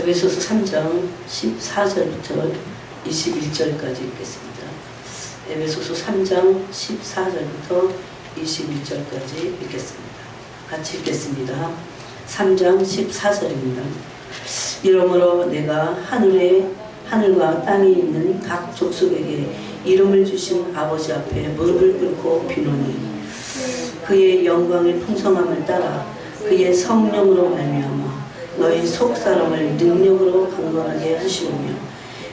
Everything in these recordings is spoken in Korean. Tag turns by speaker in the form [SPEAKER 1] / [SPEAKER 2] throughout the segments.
[SPEAKER 1] 에베소서 3장 14절부터 21절까지 읽겠습니다. 에베소서 3장 14절부터 21절까지 읽겠습니다. 같이 읽겠습니다. 3장 14절입니다. 이러므로 내가 하늘과 땅에 있는 각 족속에게 이름을 주신 아버지 앞에 무릎을 꿇고 비노니 그의 영광의 풍성함을 따라 그의 성령으로 말미암아 너희 속사람을 능력으로 강건하게 하시오며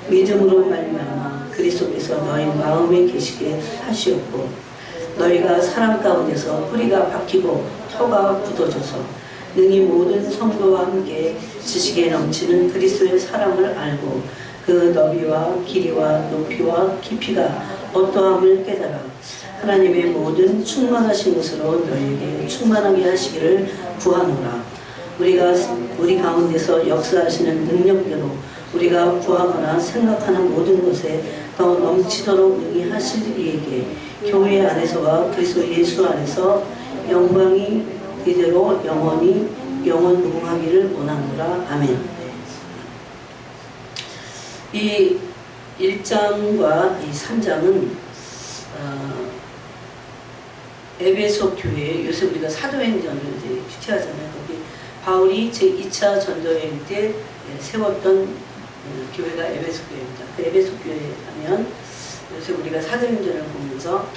[SPEAKER 1] 믿음으로 말미암아 그리스도께서 너희 마음에 계시게 하시었고 너희가 사람 가운데서 뿌리가 박히고 터가 굳어져서 능히 모든 성도와 함께 지식에 넘치는 그리스도의 사랑을 알고 그 너비와 길이와 높이와 깊이가 어떠함을 깨달아 하나님의 모든 충만하신 것으로 너희에게 충만하게 하시기를 구하노라. 우리 가운데서 역사하시는 능력대로 우리가 구하거나 생각하는 모든 것에 더 넘치도록 능히 하실 이에게 교회 안에서와 그리스도 예수 안에서 영광이 이대로 영원 무궁하기를 원하노라. 아멘. 이 1장과 이 3장은 에베소 교회, 요새 우리가 사도행전을 이제 큐티하잖아요. 거기 바울이 제2차 전도여행 때 세웠던 교회가 에베소 교회입니다. 그 에베소 교회 하면 요새 우리가 사도행전을 보면서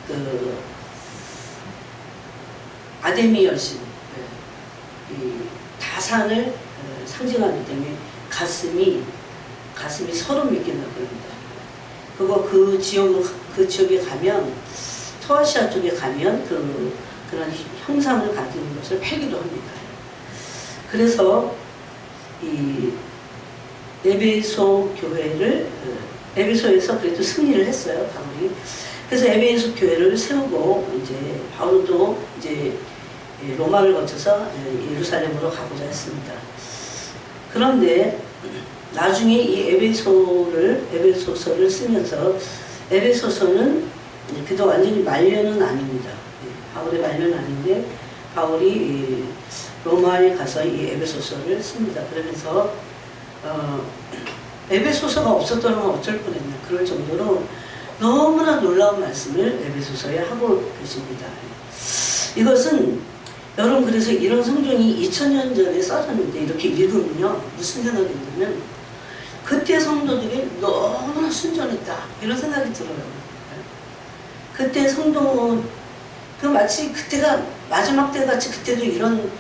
[SPEAKER 1] 그 아데미 여신, 이 다산을 상징하기 때문에 가슴이 서로 믿긴다고 합니다. 그거 그 지역에 가면 토아시아 쪽에 가면 그런 형상을 가진 것을 팔기도 합니다. 그래서 이 에베소 교회를 에베소에서 그래도 승리를 했어요, 바울이. 그래서 에베소 교회를 세우고 이제 바울도 이제 로마를 거쳐서 예루살렘으로 가고자 했습니다. 그런데 나중에 이 에베소서를 쓰면서 에베소서는 그도 완전히 말년은 아닙니다. 바울의 말년은 아닌데 바울이 로마에 가서 이 에베소서를 씁니다. 그러면서 에베소서가 없었더라면 어쩔 뻔했나 그럴 정도로 너무나 놀라운 말씀을 에베소서에 하고 계십니다. 이것은 여러분 그래서 이런 성경이 2000년 전에 써졌는데 이렇게 읽으면요 무슨 생각이 드냐면 그때 성도들이 너무나 순전했다 이런 생각이 들어요. 그때 성도 마치 그때가 마지막 때 같이 그때도 이런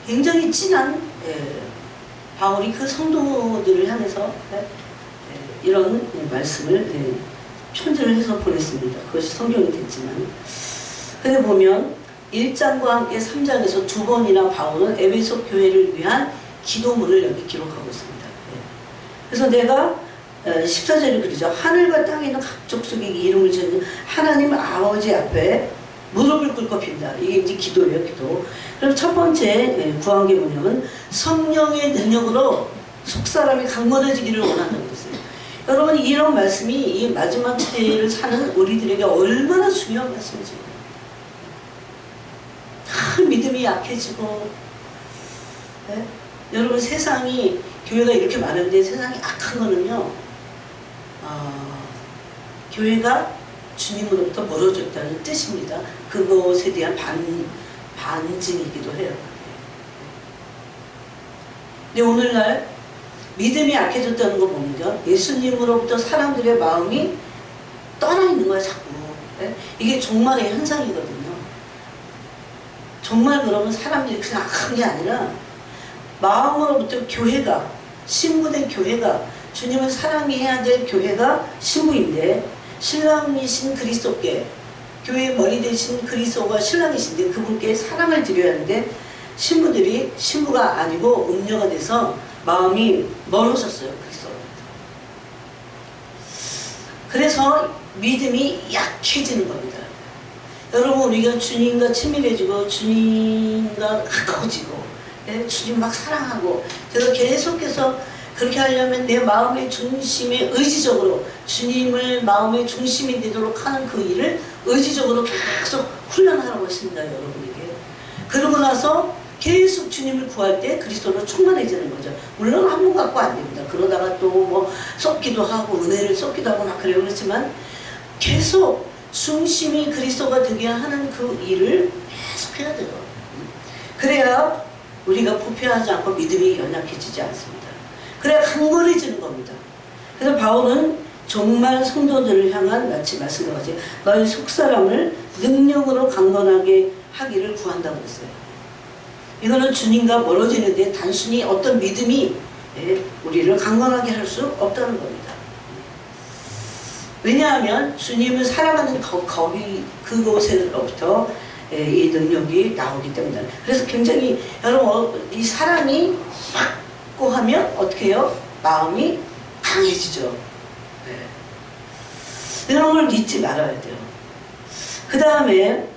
[SPEAKER 1] 굉장히 진한 바울이 그 성도들을 향해서 이런 말씀을 편지를 해서 보냈습니다. 그것이 성경이 됐지만 근데 보면 1장과 함께 3장에서 두 번이나 바울은 에베소 교회를 위한 기도문을 여기 기록하고 있습니다. 그래서 내가 14절에 그러죠. 하늘과 땅에 있는 각 족속에게 이름을 지은 하나님 아버지 앞에 무릎을 꿇고 빈다. 이게 이제 기도예요, 기도. 그럼 첫 번째 구한 게 뭐냐면 성령의 능력으로 속사람이 강건해지기를 원한다고 했어요. 여러분 이런 말씀이 이 마지막 시대를 사는 우리들에게 얼마나 중요한 말씀이죠. 다 믿음이 약해지고 여러분 세상이 교회가 이렇게 많은데 세상이 악한 거는요 교회가 주님으로부터 멀어졌다는 뜻입니다. 그것에 대한 반증이기도 해요. 근데 오늘날 믿음이 약해졌다는 거 보면 예수님으로부터 사람들의 마음이 떠나 있는 거야 자꾸. 이게 종말의 현상이거든요. 정말 그러면 사람들이 그냥 악한 게 아니라 마음으로부터 교회가 신부된 교회가 주님을 사랑해야 될 교회가 신부인데 신랑이신 그리스도께 교회의 머리 되신 그리스도가 신랑이신데 그분께 사랑을 드려야 하는데 신부들이 신부가 아니고 음녀가 돼서 마음이 멀어졌어요. 그래서 믿음이 약해지는 겁니다. 여러분 우리가 주님과 친밀해지고 주님과 가까워지고 주님 막 사랑하고 그래서 계속해서 그렇게 하려면 내 마음의 중심에 의지적으로 주님을 마음의 중심이 되도록 하는 그 일을 의지적으로 계속 훈련하라고 했습니다. 여러분에게. 그러고 나서 계속 계속 주님을 구할 때 그리스도로 충만해지는 거죠. 물론 한 번 갖고 안 됩니다. 그러다가 또 뭐 쏟기도 하고 은혜를 쏟기도 하고 막 그래요. 그렇지만 계속 중심이 그리스도가 되게 하는 그 일을 계속 해야 돼요. 그래야 우리가 부패하지 않고 믿음이 연약해지지 않습니다. 그래야 강건해지는 겁니다. 그래서 바울은 정말 성도들을 향한 마치 말씀하지 너희 속사람을 능력으로 강건하게 하기를 구한다고 했어요. 이거는 주님과 멀어지는데 단순히 어떤 믿음이 우리를 강건하게 할 수 없다는 겁니다. 왜냐하면 주님을 사랑하는 그곳에로부터 이 능력이 나오기 때문에. 그래서 굉장히 여러분 이 사랑이 확고하면 어떻게 해요? 마음이 강해지죠. 이런 걸 잊지 말아야 돼요. 그 다음에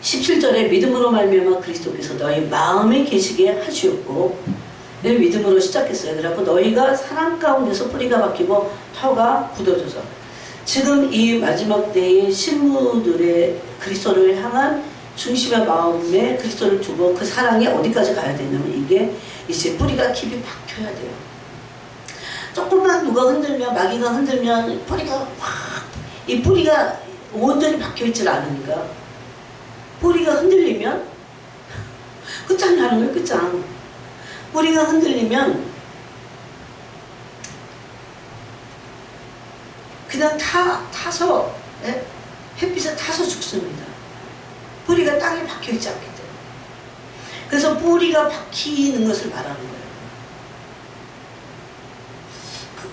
[SPEAKER 1] 17절에 믿음으로 말미암아 그리스도께서 너희 마음에 계시게 하시었고, 믿음으로 시작했어요. 그래갖고 너희가 사랑 가운데서 뿌리가 박히고 터가 굳어져서, 지금 이 마지막 때의 신부들의 그리스도를 향한 중심의 마음에 그리스도를 두고 그 사랑이 어디까지 가야 되냐면 이게 이제 뿌리가 깊이 박혀야 돼요. 조금만 누가 흔들면, 마귀가 흔들면 뿌리가 확, 이 뿌리가 온전히 박혀있질 않으니까 뿌리가 흔들리면 끝장나는 거예요. 끝장. 뿌리가 흔들리면 그냥 타서 햇빛에 타서 죽습니다. 뿌리가 땅에 박혀있지 않기 때문에. 그래서 뿌리가 박히는 것을 말하는 거예요.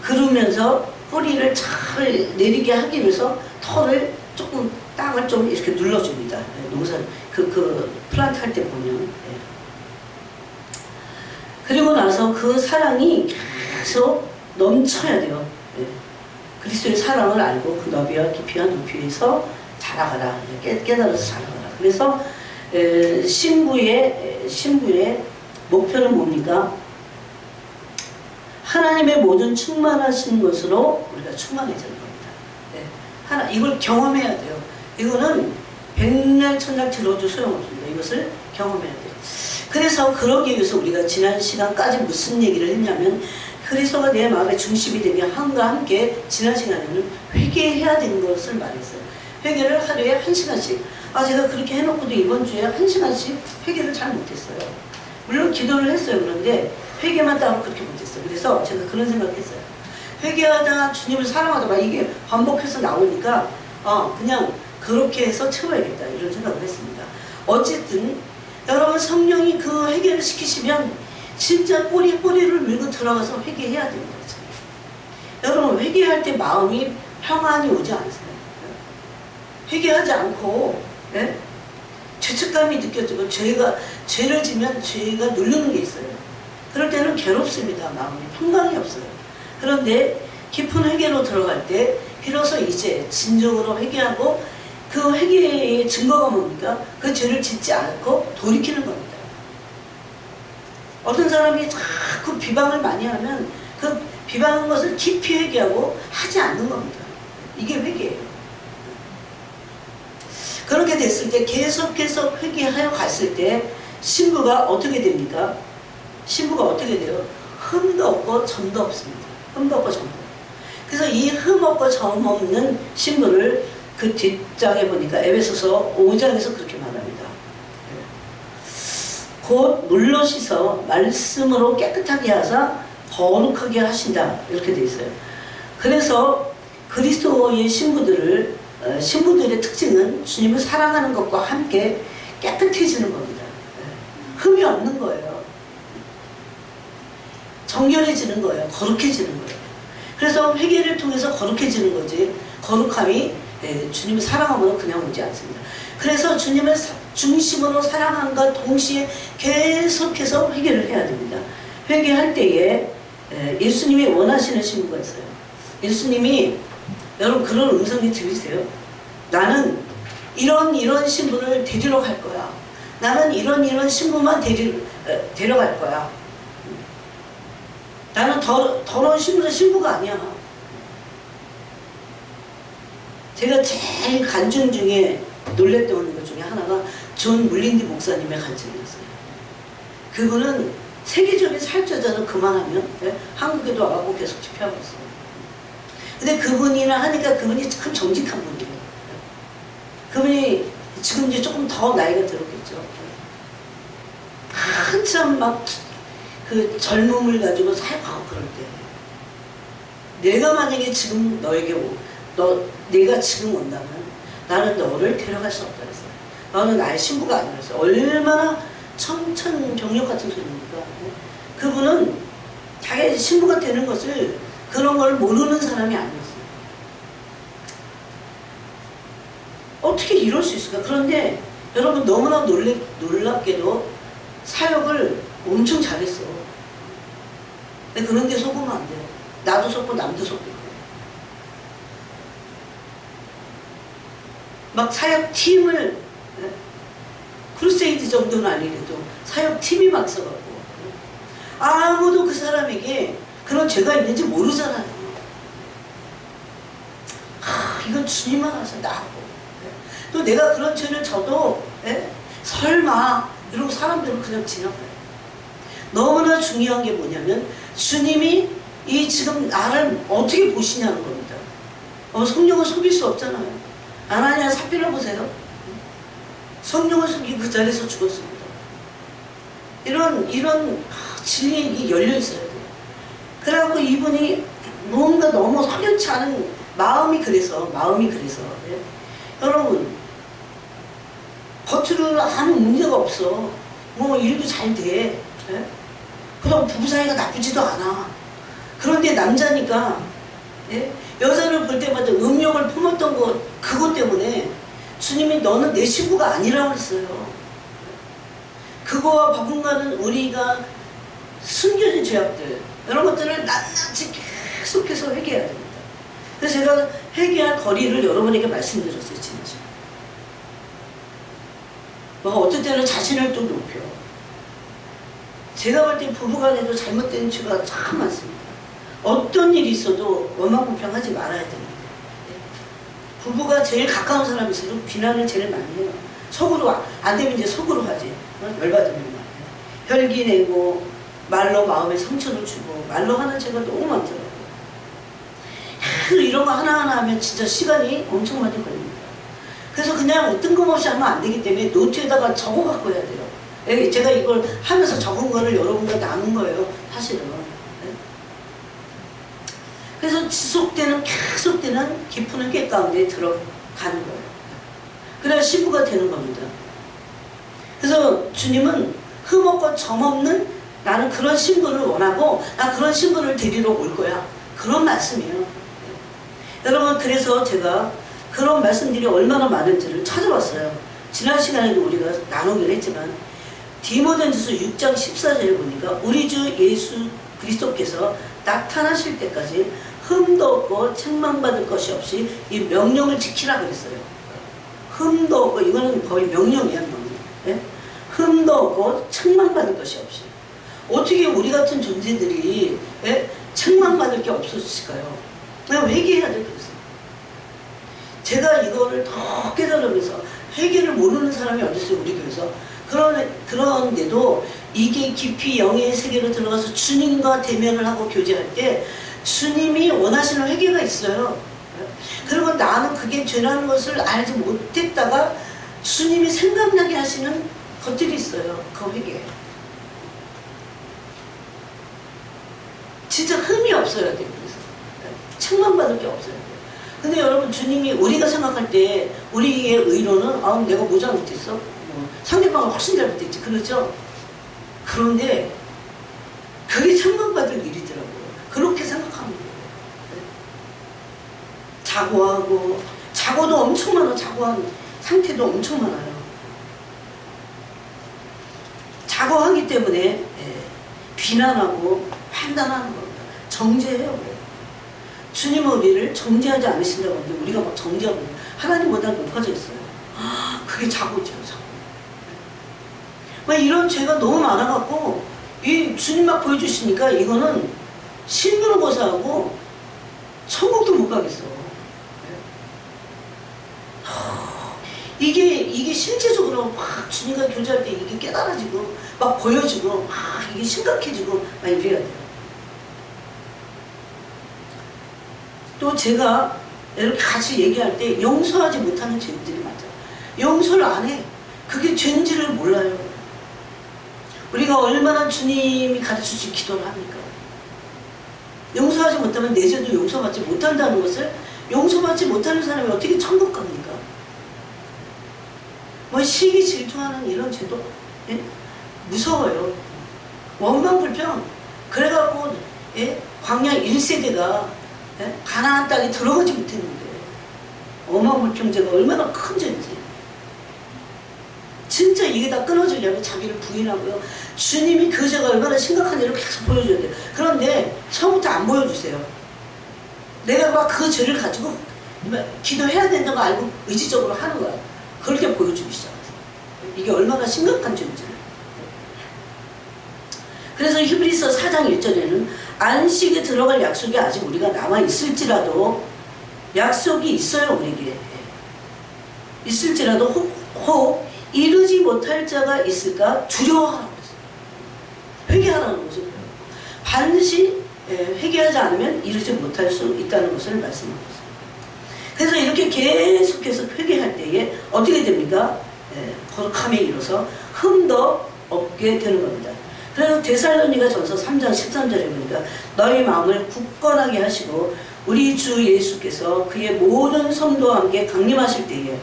[SPEAKER 1] 그러면서 뿌리를 잘 내리게 하기 위해서 털을 조금 땅을 좀 이렇게 눌러줍니다. 농사 플란트 할 때 보면. 그리고 나서 그 사랑이 계속 넘쳐야 돼요. 그리스도의 사랑을 알고 그 너비와 깊이와 높이에서 자라가라. 깨달아서 자라가라. 그래서 신부의 목표는 뭡니까? 하나님의 모든 충만하신 것으로 우리가 충만해지는 겁니다. 이걸 경험해야 돼요. 이거는 백날 천날 들어도 소용없습니다. 이것을 경험해야 돼요. 그래서 그러기 위해서 우리가 지난 시간까지 무슨 얘기를 했냐면 그리스도가 내 마음의 중심이 되게 함과 함께 지난 시간에는 회개해야 되는 것을 말했어요. 회개를 하루에 1시간씩. 제가 그렇게 해놓고도 이번 주에 1시간씩 회개를 잘 못했어요. 물론 기도를 했어요. 그런데 회개만 따로 그렇게 못했어요. 그래서 제가 그런 생각했어요. 회개하다 주님을 사랑하다가 이게 반복해서 나오니까 그냥 그렇게 해서 채워야겠다 이런 생각을 했습니다. 어쨌든 여러분 성령이 그 회개를 시키시면 진짜 뿌리를 밀고 들어가서 회개해야 됩니다. 여러분 회개할 때 마음이 평안이 오지 않으세요? 회개하지 않고 죄책감이 느껴지고 죄를 지면 죄가 누르는 게 있어요. 그럴 때는 괴롭습니다. 마음이 평강이 없어요. 그런데 깊은 회개로 들어갈 때 비로소 이제 진정으로 회개하고 그 회개의 증거가 뭡니까? 그 죄를 짓지 않고 돌이키는 겁니다. 어떤 사람이 자꾸 비방을 많이 하면 그 비방한 것을 깊이 회개하고 하지 않는 겁니다. 이게 회개예요. 그렇게 됐을 때 계속 회개하여 갔을 때 신부가 어떻게 됩니까? 신부가 어떻게 돼요? 흠도 없고 점도 없습니다. 흠도 없고 점도. 그래서 이 흠 없고 점 없는 신부를 그 뒷장에 보니까 에베소서 5장에서 그렇게 말합니다. 곧 물로 씻어 말씀으로 깨끗하게 하사 거룩하게 하신다. 이렇게 되어 있어요. 그래서 그리스도의 신부들의 특징은 주님을 사랑하는 것과 함께 깨끗해지는 겁니다. 흠이 없는 거예요. 정결해지는 거예요. 거룩해지는 거예요. 그래서 회개를 통해서 거룩해지는 거지 거룩함이 주님을 사랑하면 그냥 오지 않습니다. 그래서 주님을 중심으로 사랑함과 동시에 계속해서 회개를 해야 됩니다. 회개할 때에 예수님이 원하시는 신부가 있어요. 예수님이 여러분 그런 음성이 들리세요? 나는 이런 신부를 데리러 갈 거야. 나는 이런 신부만 데려갈 거야. 나는 더러운 신부가 아니야. 제가 제일 간증 중에 놀랬던 것 중에 하나가 존 물린디 목사님의 간증이었어요. 그분은 세계적인 사역자는 그만하면 한국에도 와갖고 계속 집회하고 있어요. 근데 그분이나 하니까 그분이 참 정직한 분이에요. 그분이 지금 이제 조금 더 나이가 들었겠죠. 한참 막 그 젊음을 가지고 사역하고 그럴 때 내가 만약에 지금 너에게 내가 지금 온다면 나는 너를 데려갈 수 없다 그랬어요. 너는 나의 신부가 아니었어요. 얼마나 청천벽력 같은 소리입니까? 그분은 자기 신부가 되는 것을 그런 걸 모르는 사람이 아니었어요. 어떻게 이럴 수 있을까? 그런데 여러분 너무나 놀랍게도 사역을 엄청 잘했어. 근데 그런데 속으면 안 돼요. 나도 속고 남도 속고. 막 사역팀을 크루세이드 정도는 아니래도 사역팀이 막 써갖고 아무도 그 사람에게 그런 죄가 있는지 모르잖아요. 이건 주님만 와서 나하고 또 내가 그런 죄를 져도 설마 이러고 사람들은 그냥 지나가요. 너무나 중요한 게 뭐냐면 주님이 이 지금 나를 어떻게 보시냐는 겁니다. 성령을 속일 수 없잖아요. 아나니아 삽비라 보세요. 성령을 속이고 그 자리에서 죽었습니다. 이런 진리에 열려 있어야 돼요. 그래갖고 이분이 뭔가 너무 석연치 않은 마음이 그래서 여러분 겉으로 아무 문제가 없어. 뭐 일도 잘 돼. 그럼 부부 사이가 나쁘지도 않아. 그런데 남자니까 여자를 볼 때마다 음욕을 품었던 그것 때문에 주님이 너는 내 신부가 아니라고 했어요. 그거와 버금가는 우리가 숨겨진 죄악들 이런 것들을 낱낱이 계속해서 회개해야 됩니다. 그래서 제가 회개할 거리를 여러분에게 말씀드렸어요. 진짜 어떤 때는 자신을 또 높여. 제가 볼 때 부부간에도 잘못된 죄가 참 많습니다. 어떤 일이 있어도 원망불평하지 말아야 됩니다. 부부가 제일 가까운 사람일수록 비난을 제일 많이 해요. 속으로 안 되면 이제 속으로 하지. 열받으면 말이에요. 혈기 내고 말로 마음에 상처를 주고 말로 하는 죄가 너무 많더라고요. 이런 거 하나하나 하면 진짜 시간이 엄청 많이 걸립니다. 그래서 그냥 뜬금없이 하면 안 되기 때문에 노트에다가 적어 갖고 해야 돼요. 제가 이걸 하면서 적은 거를 여러분과 나눈 거예요. 사실은. 그래서 계속되는 깊은 꾀 가운데 들어가는 거예요. 그래야 신부가 되는 겁니다. 그래서 주님은 흠없고 점없는 나는 그런 신부를 원하고 나 그런 신부를 데리러 올 거야. 그런 말씀이에요. 여러분 그래서 제가 그런 말씀들이 얼마나 많은지를 찾아봤어요. 지난 시간에도 우리가 나누기로 했지만 디모데전서 6장 14절에 보니까 우리 주 예수 그리스도께서 나타나실 때까지 흠도 없고 책망받을 것이 없이 이 명령을 지키라 그랬어요. 흠도 없고 이거는 거의 명령이야. 명령. 흠도 없고 책망받을 것이 없이. 어떻게 우리 같은 존재들이 책망받을 게 없어질까요? 그냥 회개해야 될 거예요. 제가 이거를 더 깨달으면서 회개를 모르는 사람이 어디 있어요 우리 교회에서. 그런데도 이게 깊이 영의 세계로 들어가서 주님과 대면을 하고 교제할 때 주님이 원하시는 회개가 있어요. 그리고 나는 그게 죄라는 것을 알지 못했다가 주님이 생각나게 하시는 것들이 있어요. 그 회개. 진짜 흠이 없어야 돼요. 그래서 책망받을 게 없어야 돼요. 근데 여러분 주님이 우리가 생각할 때 우리의 의로는 내가 뭐 잘못했어? 상대방은 훨씬 잘못했지. 그러죠? 그런데 그게 책망받을 일이더라고요. 그렇게 생각하면 돼요. 자고도 엄청 많아. 자고한 상태도 엄청 많아요. 자고하기 때문에 비난하고 판단하는 겁니다. 정죄해요. 주님은 우리를 정죄하지 않으신다고 하는데 우리가 막 정죄하고 하나님보다 높아져 있어요. 그게 자고죠. 막 이런 죄가 너무 많아갖고 이 주님 막 보여주시니까 이거는 신분을 고사하고 천국도 못 가겠어. 이게 실제적으로 막 주님과 교제할 때 이게 깨달아지고 막 보여주고 막 이게 심각해지고 막 이래야 돼요. 또 제가 이렇게 같이 얘기할 때 용서하지 못하는 죄들이 많아요. 용서를 안 해. 그게 죄인지를 몰라요. 우리가 얼마나 주님이 가르쳐주신 기도를 합니까? 용서하지 못하면 내 죄도 용서받지 못한다는 것을, 용서받지 못하는 사람이 어떻게 천국 갑니까? 뭐 시기 질투하는 이런 죄도 예? 무서워요. 원망불평. 그래갖고 예? 광야 1세대가 예? 가나안 땅에 들어가지 못했는데 원망불평죄가 얼마나 큰 죄인지. 진짜 이게 다 끊어지려면 자기를 부인하고요. 주님이 그 죄가 얼마나 심각한 일을 계속 보여줘야 돼요. 그런데 처음부터 안 보여주세요. 내가 막 그 죄를 가지고 기도해야 된다고 알고 의지적으로 하는 거야. 그렇게 보여주기 시작했어요. 이게 얼마나 심각한 죄인지를. 그래서 히브리서 4장 1절에는 안식에 들어갈 약속이 아직 우리가 남아있을지라도, 약속이 있어요 우리에게. 있을지라도 혹 이루지 못할 자가 있을까 두려워하라고 했어요. 회개하라는 것을 반드시 회개하지 않으면 이루지 못할 수 있다는 것을 말씀하고 있어요. 그래서 이렇게 계속해서 회개할 때에 어떻게 됩니까? 거룩함에 이르러서 흠도 없게 되는 겁니다. 그래서 데살로니가 전서 3장 13절에 보니까 너희 마음을 굳건하게 하시고 우리 주 예수께서 그의 모든 성도와 함께 강림하실 때에,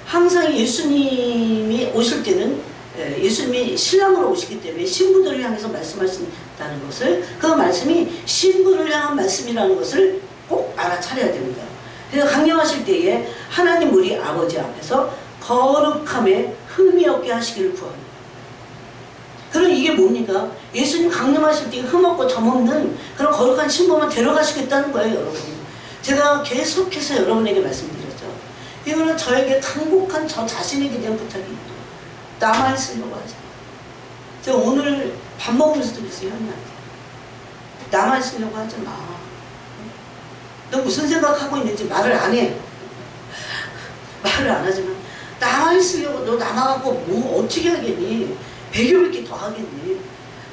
[SPEAKER 1] 항상 예수님이 오실 때는 예수님이 신랑으로 오시기 때문에 신부들을 향해서 말씀하신다는 것을, 그 말씀이 신부를 향한 말씀이라는 것을 꼭 알아차려야 됩니다. 그래서 강림하실 때에 하나님 우리 아버지 앞에서 거룩함에 흠이 없게 하시기를 구합니다. 그럼 이게 뭡니까? 예수님 강림하실 때 흠없고 점없는 그런 거룩한 신부만 데려가시겠다는 거예요, 여러분. 제가 계속해서 여러분에게 말씀드렸죠. 이거는 저에게 간곡한 저 자신에게 대한 부탁입니다. 나만 쓰려고 하지 마. 제가 오늘 밥 먹으면서도 그랬어요, 현이한테. 나만 쓰려고 하지 마. 너 무슨 생각하고 있는지 말을 안 해. 말을 안 하지만 나만 쓰려고, 너 남아갖고 뭐 어떻게 하겠니? 배교백기 더 하겠니?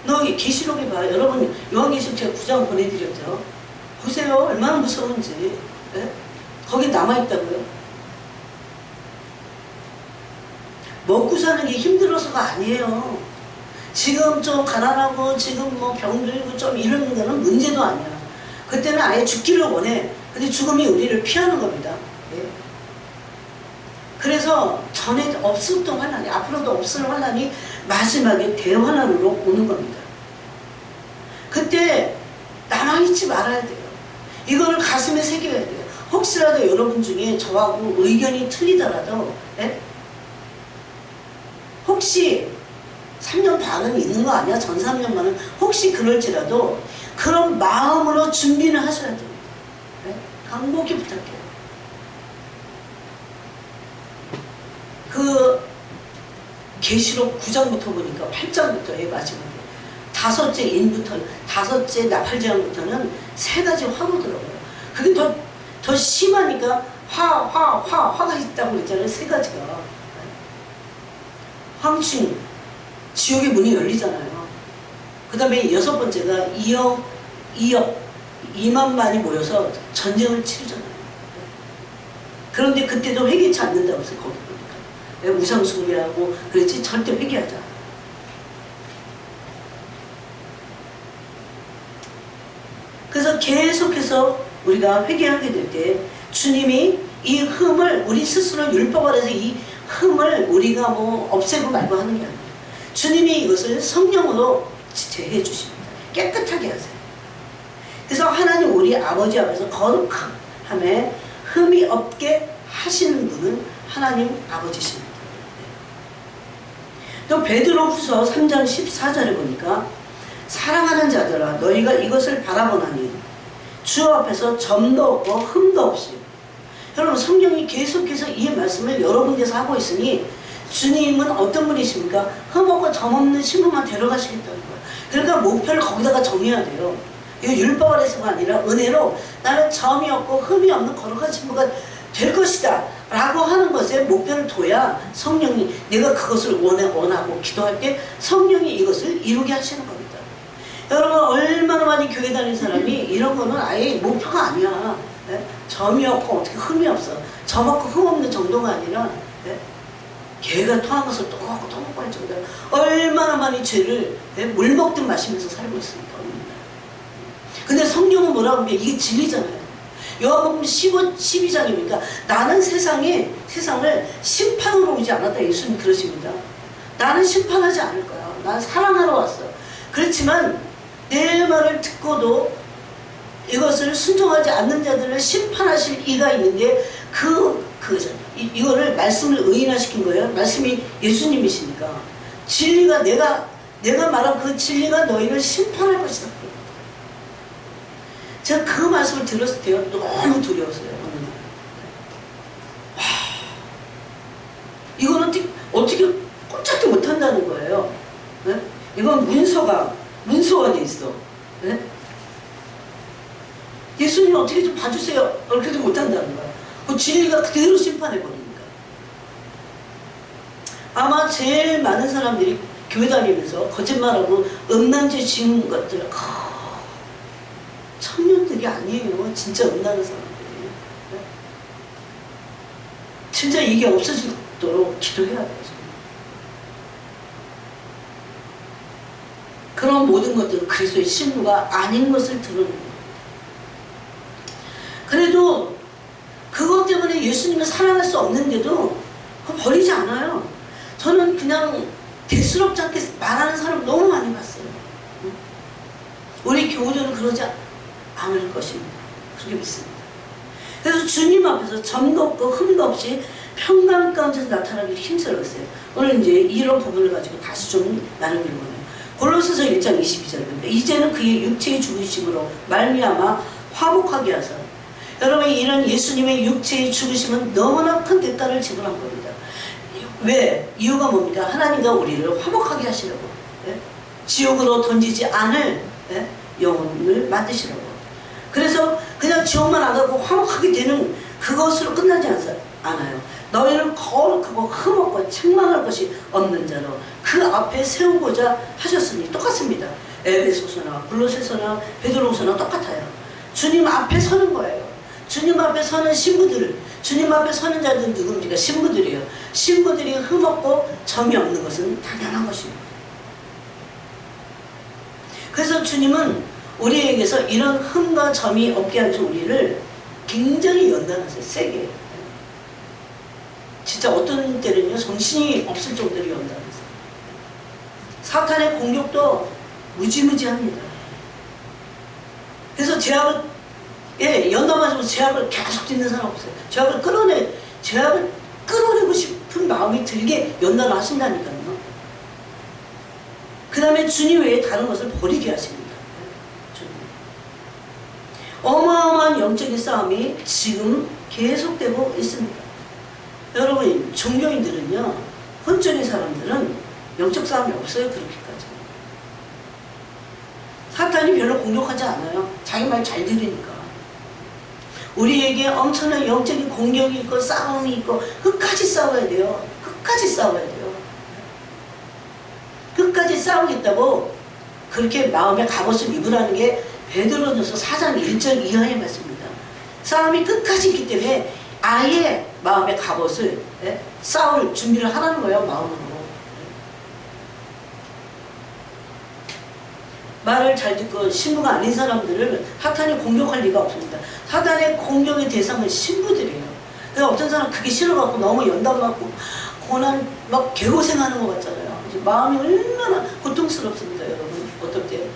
[SPEAKER 1] 너 계시록에 봐. 여러분 요한계시록 제가 9장 보내드렸죠. 보세요. 얼마나 무서운지. 네? 거기 남아있다고요. 먹고 사는 게 힘들어서가 아니에요. 지금 좀 가난하고 지금 뭐 병들고 좀 이러는 거는 문제도 아니야. 그때는 아예 죽기를 원해. 근데 죽음이 우리를 피하는 겁니다. 예. 그래서 전에 없었던 환난이, 앞으로도 없을 환난이 마지막에 대환난으로 오는 겁니다. 그때 남아있지 말아야 돼요. 이거를 가슴에 새겨야 돼요. 혹시라도 여러분 중에 저하고 의견이 틀리더라도, 예? 혹시 3년 반은 있는 거 아니야? 전 3년만은 혹시 그럴지라도 그런 마음으로 준비는 하셔야 됩니다. 네? 간곡히 부탁해요. 그 계시록 9장부터 보니까 8장부터의 마지막에 다섯째 인부터, 다섯째 나팔제왕부터는 세 가지 화로 들어가요. 그게 더 심하니까 화가 있다고 그랬잖아요. 세 가지가. 황충, 지옥의 문이 열리잖아요. 그 다음에 6번째가 2만이 모여서 전쟁을 치르잖아요. 그런데 그때도 회개치 않는다고 했어요. 거기 보니까. 우상숭배하고 그랬지 절대 회개하자. 그래서 계속해서 우리가 회개하게 될 때 주님이 이 흠을 우리 스스로 율법 아래서 이 흠을 우리가 뭐 없애고 말고 하는 게 아니에요. 주님이 이것을 성령으로 지체해 주십니다. 깨끗하게 하세요. 그래서 하나님 우리 아버지 앞에서 거룩함에 흠이 없게 하시는 분은 하나님 아버지십니다. 또 베드로후서 3장 14절에 보니까 사랑하는 자들아 너희가 이것을 바라보나니 주 앞에서 점도 없고 흠도 없이. 여러분 성경이 계속해서 이 말씀을 여러 군데서 하고 있으니 주님은 어떤 분이십니까? 흠없고 점없는 신부만 데려가시겠다는 거예요. 그러니까 목표를 거기다가 정해야 돼요. 이거 율법 아래서가 아니라 은혜로 나는 점이 없고 흠이 없는 거룩한 신부가 될 것이다 라고 하는 것에 목표를 둬야 성령이, 내가 그것을 원하고 기도할 때 성령이 이것을 이루게 하시는 겁니다. 여러분, 얼마나 많이 교회 다니는 사람이 이런 거는 아예 목표가 아니야. 네? 점이 없고 어떻게 흠이 없어. 점 없고 흠 없는 정도가 아니라, 네? 개가 토한 것을 또 먹고 또 먹고 할 정도로 얼마나 많이 죄를, 네? 물 먹듯 마시면서 살고 있습니까? 근데 성경은 뭐라고 하면 이게 진리잖아요. 요한복음 12장입니까? 나는 세상을 심판으로 오지 않았다. 예수님 그러십니다. 나는 심판하지 않을 거야. 난 사랑하러 왔어. 그렇지만 내 말을 듣고도 이것을 순종하지 않는 자들을 심판하실 이가 있는데 이거를 말씀을 의인화시킨 거예요. 말씀이 예수님이시니까. 진리가 내가 말한 그 진리가 너희를 심판할 것이다. 제가 그 말씀을 들었을 때요, 너무 두려웠어요. 와, 이거는 어떻게 꼼짝도 못한다는 거예요. 네? 이건 문서가 돼 있어. 네? 예수님 어떻게 좀 봐주세요. 그렇게도 못한다는 거야. 그 진리가 그대로 심판해버리니까. 아마 제일 많은 사람들이 교회 다니면서 거짓말하고 음란죄 지은 것들, 청년들이 아니에요. 진짜 음란한 사람들이. 진짜 이게 없어지도록 기도해야 돼요. 그런 모든 것들은 그리스도의 신부가 아닌 것을 드러내는 겁니다. 그래도 그것 때문에 예수님을 사랑할 수 없는데도 그거 버리지 않아요. 저는 그냥 대수롭지 않게 말하는 사람 너무 많이 봤어요. 우리 교우들은 그러지 않을 것입니다. 그렇게 믿습니다. 그래서 주님 앞에서 점도 없고 흠도 없이 평강 가운데서 나타나기 힘들었어요. 오늘 이제 이런 부분을 가지고 다시 좀 나누기를 원해요. 골로새서 1장 22절입니다. 이제는 그의 육체의 죽으심으로 말미암아 화목하게 하사. 여러분, 이런 예수님의 육체의 죽으심은 너무나 큰 대가를 지불한 겁니다. 왜? 이유가 뭡니까? 하나님과 우리를 화목하게 하시려고. 예? 지옥으로 던지지 않을, 예? 영혼을 만드시려고. 그래서 그냥 지옥만 안 가고 화목하게 되는 그것으로 끝나지 않아요. 너희를 거룩하고 흠없고 책망할 것이 없는 자로 그 앞에 세우고자 하셨으니. 똑같습니다. 에베소서나 골로새서나 베드로후서나 똑같아요. 주님 앞에 서는 거예요. 주님 앞에 서는 신부들, 주님 앞에 서는 자들은 누굽니까? 신부들이에요. 신부들이 흠없고 점이 없는 것은 당연한 것입니다. 그래서 주님은 우리에게서 이런 흠과 점이 없게 하신 우리를 굉장히 연단하세요. 세게. 진짜 어떤 때는요, 정신이 없을 정도로 연단하세요. 사탄의 공격도 무지무지합니다. 그래서 제약을, 연단맞으면 제약을 계속 짓는 사람 없어요. 제약을 끌어내고 싶은 마음이 들게 연단을 하신다니까요. 그 다음에 주님 외에 다른 것을 버리게 하십니다. 어마어마한 영적인 싸움이 지금 계속되고 있습니다. 여러분, 종교인들은요, 혼적인 사람들은 영적 싸움이 없어요. 그렇게까지. 사탄이 별로 공격하지 않아요. 자기 말 잘 들으니까. 우리에게 엄청난 영적인 공격이 있고 싸움이 있고 끝까지 싸워야 돼요. 끝까지 싸워야 돼요. 끝까지 싸우겠다고 그렇게 마음의 갑옷을 입으라는 게 베드로전서 4장 1절 이하의 말씀입니다. 싸움이 끝까지 있기 때문에 아예 마음의 갑옷을, 싸울 준비를 하라는 거예요. 마음으로. 말을 잘 듣고 신부가 아닌 사람들을 사탄이 공격할 리가 없습니다. 사탄의 공격의 대상은 신부들이에요. 그래서 어떤 사람 그게 싫어갖고 너무 연단받고 고난 막 개고생하는 것 같잖아요. 마음이 얼마나 고통스럽습니다. 여러분, 어떨 때.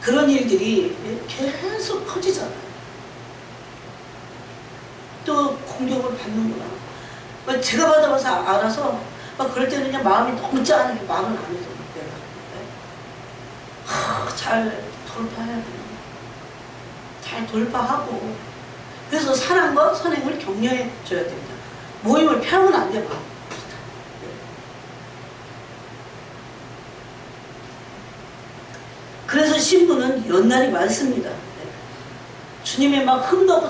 [SPEAKER 1] 그런 일들이 계속 커지잖아요. 또 공격을 받는구나. 제가 받아봐서 알아서 그럴 때는 그냥 마음이 너무 짠하게 말은 안 해도 내가 잘 돌파해야 돼요. 잘 돌파하고 그래서 사랑과 선행을 격려해 줘야 됩니다. 모임을 피하면 안 돼요. 그래서 신부는 연날이 많습니다. 주님이 막 흠도 없고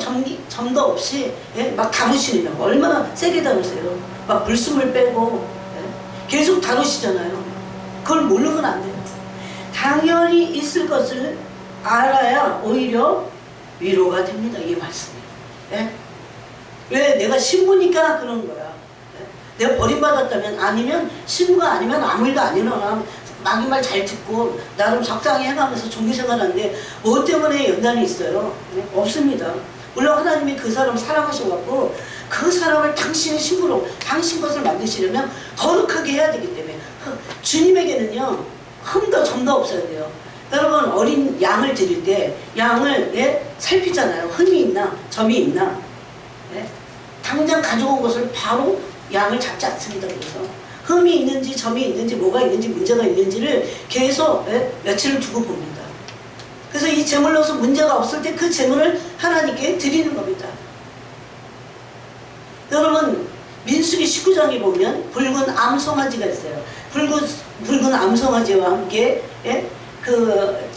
[SPEAKER 1] 점도 없이 예? 막 다루시느냐고. 얼마나 세게 다루세요. 막 불순물 빼고 예? 계속 다루시잖아요. 그걸 모르면 안 돼요. 당연히 있을 것을 알아야 오히려 위로가 됩니다. 이 말씀이. 예? 왜? 내가 신부니까 그런 거야. 예? 내가 버림받았다면, 아니면 신부가 아니면 아무 일도 안 일어나. 마귀 말 잘 듣고 나름 적당히 해가면서 종교생활하는데 뭐 때문에 연단이 있어요? 네? 없습니다. 물론 하나님이 그 사람 사랑하셔갖고 그 사람을 당신의 신부로 당신 것을 만드시려면 거룩하게 해야 되기 때문에 주님에게는요 흠도 점도 없어야 돼요. 여러분 어린 양을 드릴 때 양을 예? 살피잖아요. 흠이 있나 점이 있나. 예? 당장 가져온 것을 바로 양을 잡지 않습니다. 그래서 흠이 있는지 점이 있는지 뭐가 있는지 문제가 있는지를 계속 예? 며칠을 두고 봅니다. 그래서 이 제물로서 문제가 없을 때 그 제물을 하나님께 드리는 겁니다. 여러분 민수기 19장에 보면 붉은 암송아지가 있어요. 붉은 암송아지와 함께 예? 그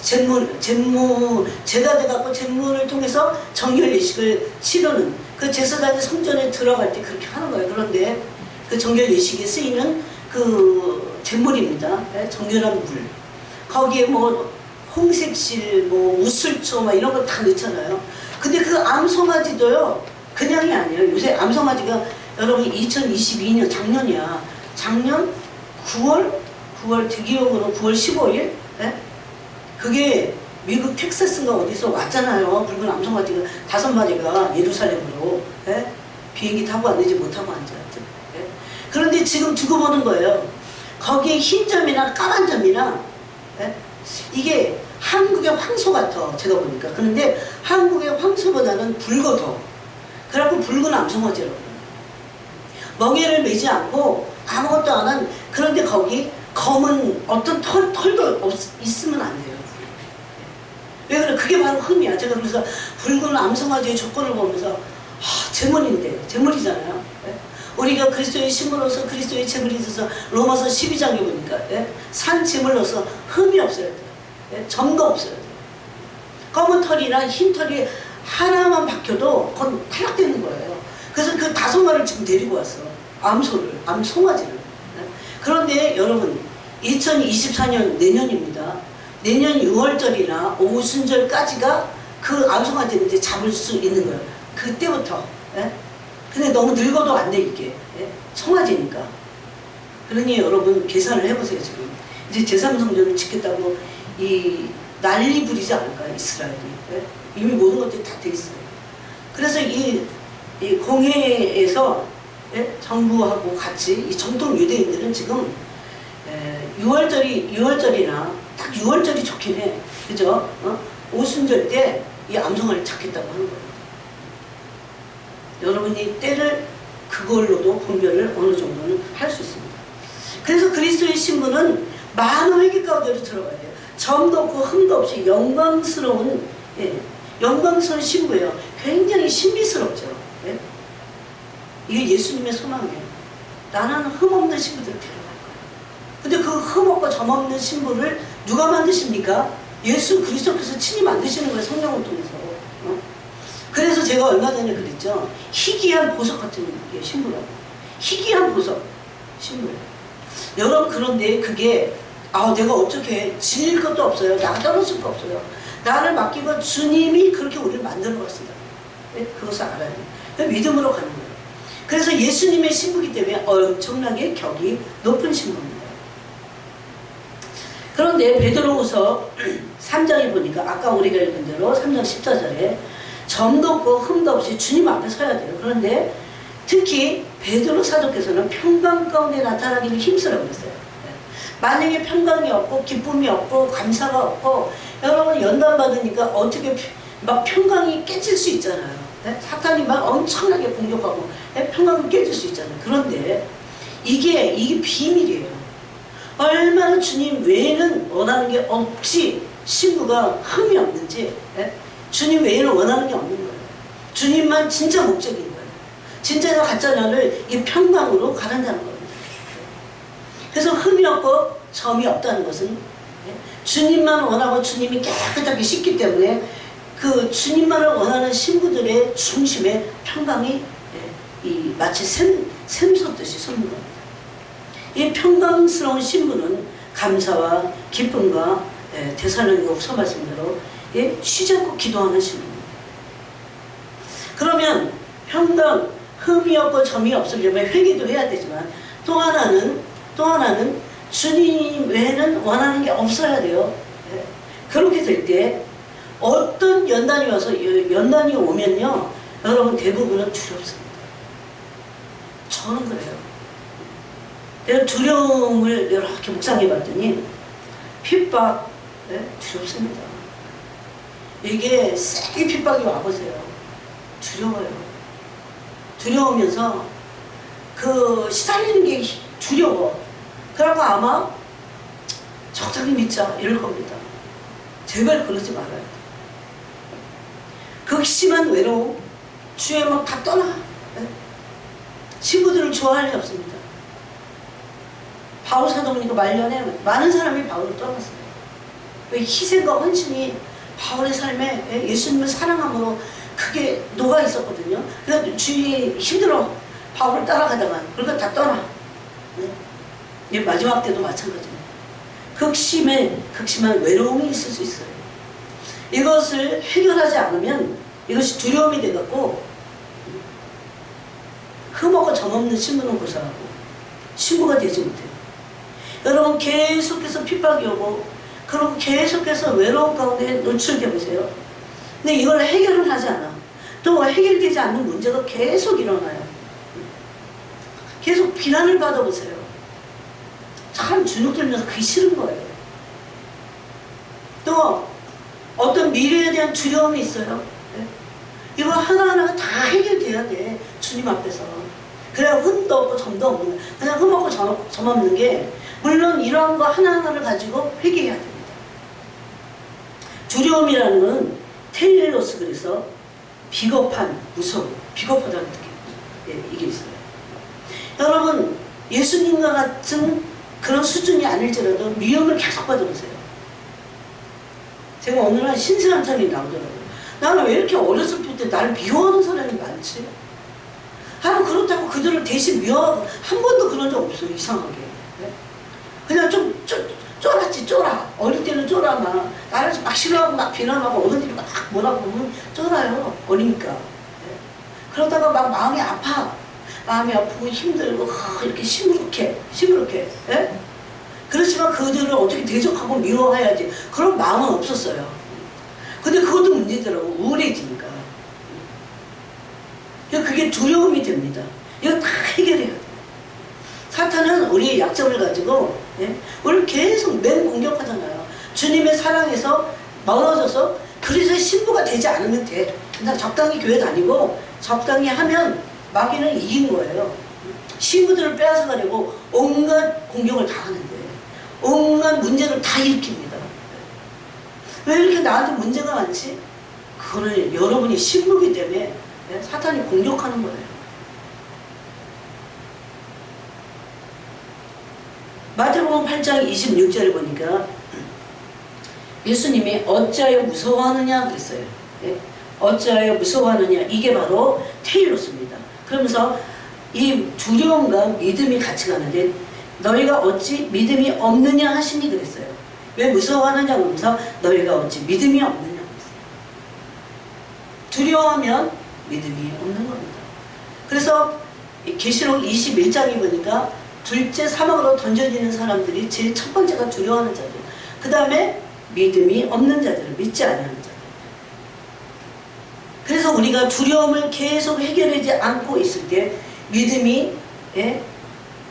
[SPEAKER 1] 제가 돼갖고 제물을 통해서 정결 예식을 치르는 그 제사장이 성전에 들어갈 때 그렇게 하는 거예요. 그런데 그 정결 예식에 쓰이는 그 제물입니다. 예? 정결한 물. 거기에 뭐 홍색실, 뭐 우슬초 막 이런 걸 다 넣잖아요. 근데 그 암송아지도요 그냥이 아니에요. 요새 암송아지가 여러분 2022년 작년이야. 작년 9월 대기용으로 9월 15일 예? 그게 미국 텍사스인가 어디서 왔잖아요. 붉은 암송아지가 5마리가 예루살렘으로 예? 비행기 타고 왔는지 못 타고 왔는지 예? 그런데 지금 두고 보는 거예요. 거기에 흰 점이나 까만 점이나 예? 이게 한국의 황소 같아 제가 보니까. 그런데 한국의 황소보다는 붉어더. 그래갖고 붉은 암송아지라고 그래요. 멍에를 매지 않고 아무것도 안 한. 그런데 거기 검은 어떤 털도 있으면 안 돼요. 왜 그래? 그게 바로 흠이야. 제가 그래서 붉은 암송아지의 조건을 보면서 제물인데 제물이잖아요. 예? 우리가 그리스도의 신부로서 그리스도의 제물이 있어서 로마서 12장에 보니까 예? 산 제물로서 흠이 없어야 돼요. 예? 점도 없어야 돼요. 검은 털이나 흰 털이 하나만 박혀도 그건 탈락되는 거예요. 그래서 그 5마리를 지금 데리고 왔어. 암송아지를. 예? 그런데 여러분 2024년 내년입니다. 내년 6월절이나 오순절까지가 그 암송아지를 이제 잡을 수 있는 거예요. 그때부터. 예? 근데 너무 늙어도 안 돼 이게. 예? 송아지니까. 그러니 여러분 계산을 해보세요. 지금 이제 제3성전을 짓겠다고 이 난리 부리지 않을까요? 이스라엘이. 예? 이미 모든 것들이 다 돼 있어요. 그래서 이 공회에서 예? 정부하고 같이 이 정통 유대인들은 지금 6월절이나 딱 6월절이 좋긴 해. 그죠? 오순절 때 이 암송아지를 찾겠다고 하는 거예요. 여러분이 때를 그걸로도 분별을 어느 정도는 할 수 있습니다. 그래서 그리스도의 신부는 많은 회개 가운데로 들어가야 돼요. 점도 없고 흠도 없이 영광스러운 영광스러운 신부예요. 굉장히 신비스럽죠. 예? 이게 예수님의 소망이에요. 나는 흠 없는 신부들을 데려갈 거예요. 근데 그 흠 없고 점 없는 신부를 누가 만드십니까? 예수 그리스도께서 친히 만드시는 거예요. 성령을 통해서. 그래서 제가 얼마 전에 그랬죠. 희귀한 보석 같은 게 신부라고. 희귀한 보석 신부예요. 여러분 그런데 그게 내가 어떻게 지닐 것도 없어요. 나가 떨어질 거 없어요. 나를 맡기고 주님이 그렇게 우리를 만들어 갔습니다. 그것을 알아야 돼요. 믿음으로 가는 거예요. 그래서 예수님의 신부이기 때문에 엄청나게 격이 높은 신부입니다. 그런데 베드로후서 3장에 보니까 아까 우리가 읽은 대로 3장 14절에 점도 없고 흠도 없이 주님 앞에 서야 돼요. 그런데 특히 베드로 사도께서는 평강 가운데 나타나기를 힘쓰라고 그랬어요. 만약에 평강이 없고 기쁨이 없고 감사가 없고 여러분 연단받으니까 어떻게 막 평강이 깨질 수 있잖아요. 사탄이 막 엄청나게 공격하고 평강이 깨질 수 있잖아요. 그런데 이게 비밀이에요. 얼마나 주님 외에는 원하는 게 없이 신부가 흠이 없는지 주님 외에는 원하는 게 없는 거예요. 주님만 진짜 목적인 거예요. 진짜나 가짜나를 이 평강으로 가른다는 겁니다. 그래서 흠이 없고 점이 없다는 것은 주님만 원하고 주님이 깨끗하게 씻기 때문에 그 주님만을 원하는 신부들의 중심에 평강이 마치 샘솟듯이 솟는겁니다. 이 평강스러운 신부는 감사와 기쁨과 데살로니가후서 말씀대로 쉬지 않고 기도하는 신부입니다. 그러면 평강, 흠이 없고 점이 없으려면 회개도 해야 되지만 또 하나는 주님 외에는 원하는 게 없어야 돼요. 그렇게 될 때 어떤 연단이 와서 연단이 오면요, 여러분 대부분은 두렵습니다. 저는 그래요. 내가 두려움을 이렇게 묵상해 봤더니 핍박 두렵습니다. 이게 세게 핍박이 와보세요. 두려워요. 두려우면서 그 시달리는 게 두려워. 그러고 아마 적당히 믿자 이럴 겁니다. 제발 그러지 말아요. 극심한 외로움, 주에 막 다 떠나. 친구들을 좋아할 리 없습니다. 바울 사도니까 말년에 많은 사람이 바울을 떠났어요. 희생과 헌신이 바울의 삶에 예수님을 사랑함으로 크게 녹아 있었거든요. 그래서 주위 힘들어. 바울을 따라가다가 그러니까 다 떠나. 마지막 때도 마찬가지입니다. 극심한 외로움이 있을 수 있어요. 이것을 해결하지 않으면 이것이 두려움이 돼갖고 흠없고 점없는 신부는 고사하고 신부가 되지 못해요. 여러분 계속해서 핍박이 오고 그리고 계속해서 외로움 가운데 노출돼 보세요. 근데 이걸 해결을 하지 않아. 또 해결되지 않는 문제가 계속 일어나요. 계속 비난을 받아보세요. 참 주눅 들면서 그게 싫은 거예요. 또 어떤 미래에 대한 두려움이 있어요. 이거 하나하나가 다 해결돼야 돼. 주님 앞에서. 그래야 흠도 없고 점도 없는 거야. 그냥 흠 없고 점 없는 게 물론 이러한 거 하나하나를 가지고 회개해야 됩니다. 두려움이라는 건 텔레로스 그래서 비겁한, 무서움, 비겁하다는 느낌. 이게 있어요. 여러분 예수님과 같은 그런 수준이 아닐지라도 미움을 계속 받아보세요. 제가 어느 날 신세한탄이 나오더라고요. 나는 왜 이렇게 어렸을 때 나를 미워하는 사람이 많지? 나는 그렇다고 그들을 대신 미워하고 한 번도 그런 적 없어요. 이상하게. 그냥 좀 쫄았지. 쫄아. 어릴 때는 쫄아. 나를 막 싫어하고 막 비난하고 어른들이 막 뭐라고 하면 쫄아요. 어리니까. 그러다가 막 마음이 아파. 마음이 아프고 힘들고 이렇게 시무룩해. 그렇지만 그들을 어떻게 대적하고 미워해야지 그런 마음은 없었어요. 근데 그것도 문제더라고. 우울해지니까. 그게 두려움이 됩니다. 이거 다 해결해야 돼요. 사탄은 우리의 약점을 가지고 우리를 계속 맹공격하잖아요. 주님의 사랑에서 멀어져서 그래서 신부가 되지 않으면 돼. 그냥 적당히 교회 다니고 적당히 하면 마귀는 이긴 거예요. 신부들을 빼앗아가려고 온갖 공격을 다 하는데 온갖 문제를 다 일으킵니다. 왜 이렇게 나한테 문제가 많지? 그거는 여러분이 신부기 때문에 사탄이 공격하는 거예요. 마태복음 8장 26절을 보니까 예수님이 어찌하여 무서워하느냐 그랬어요. 어찌하여 무서워하느냐, 이게 바로 테일로스입니다. 그러면서 이 두려움과 믿음이 같이 가는데 너희가 어찌 믿음이 없느냐 하시니 그랬어요. 왜 무서워하느냐 그러면서 너희가 어찌 믿음이 없느냐 그랬어요. 두려워하면 믿음이 없는 겁니다. 그래서 계시록 21장에 보니까 둘째 사막으로 던져지는 사람들이 제일 첫 번째가 두려워하는 자들, 그 다음에 믿음이 없는 자들, 믿지 않는 자들. 그래서 우리가 두려움을 계속 해결하지 않고 있을 때 믿음이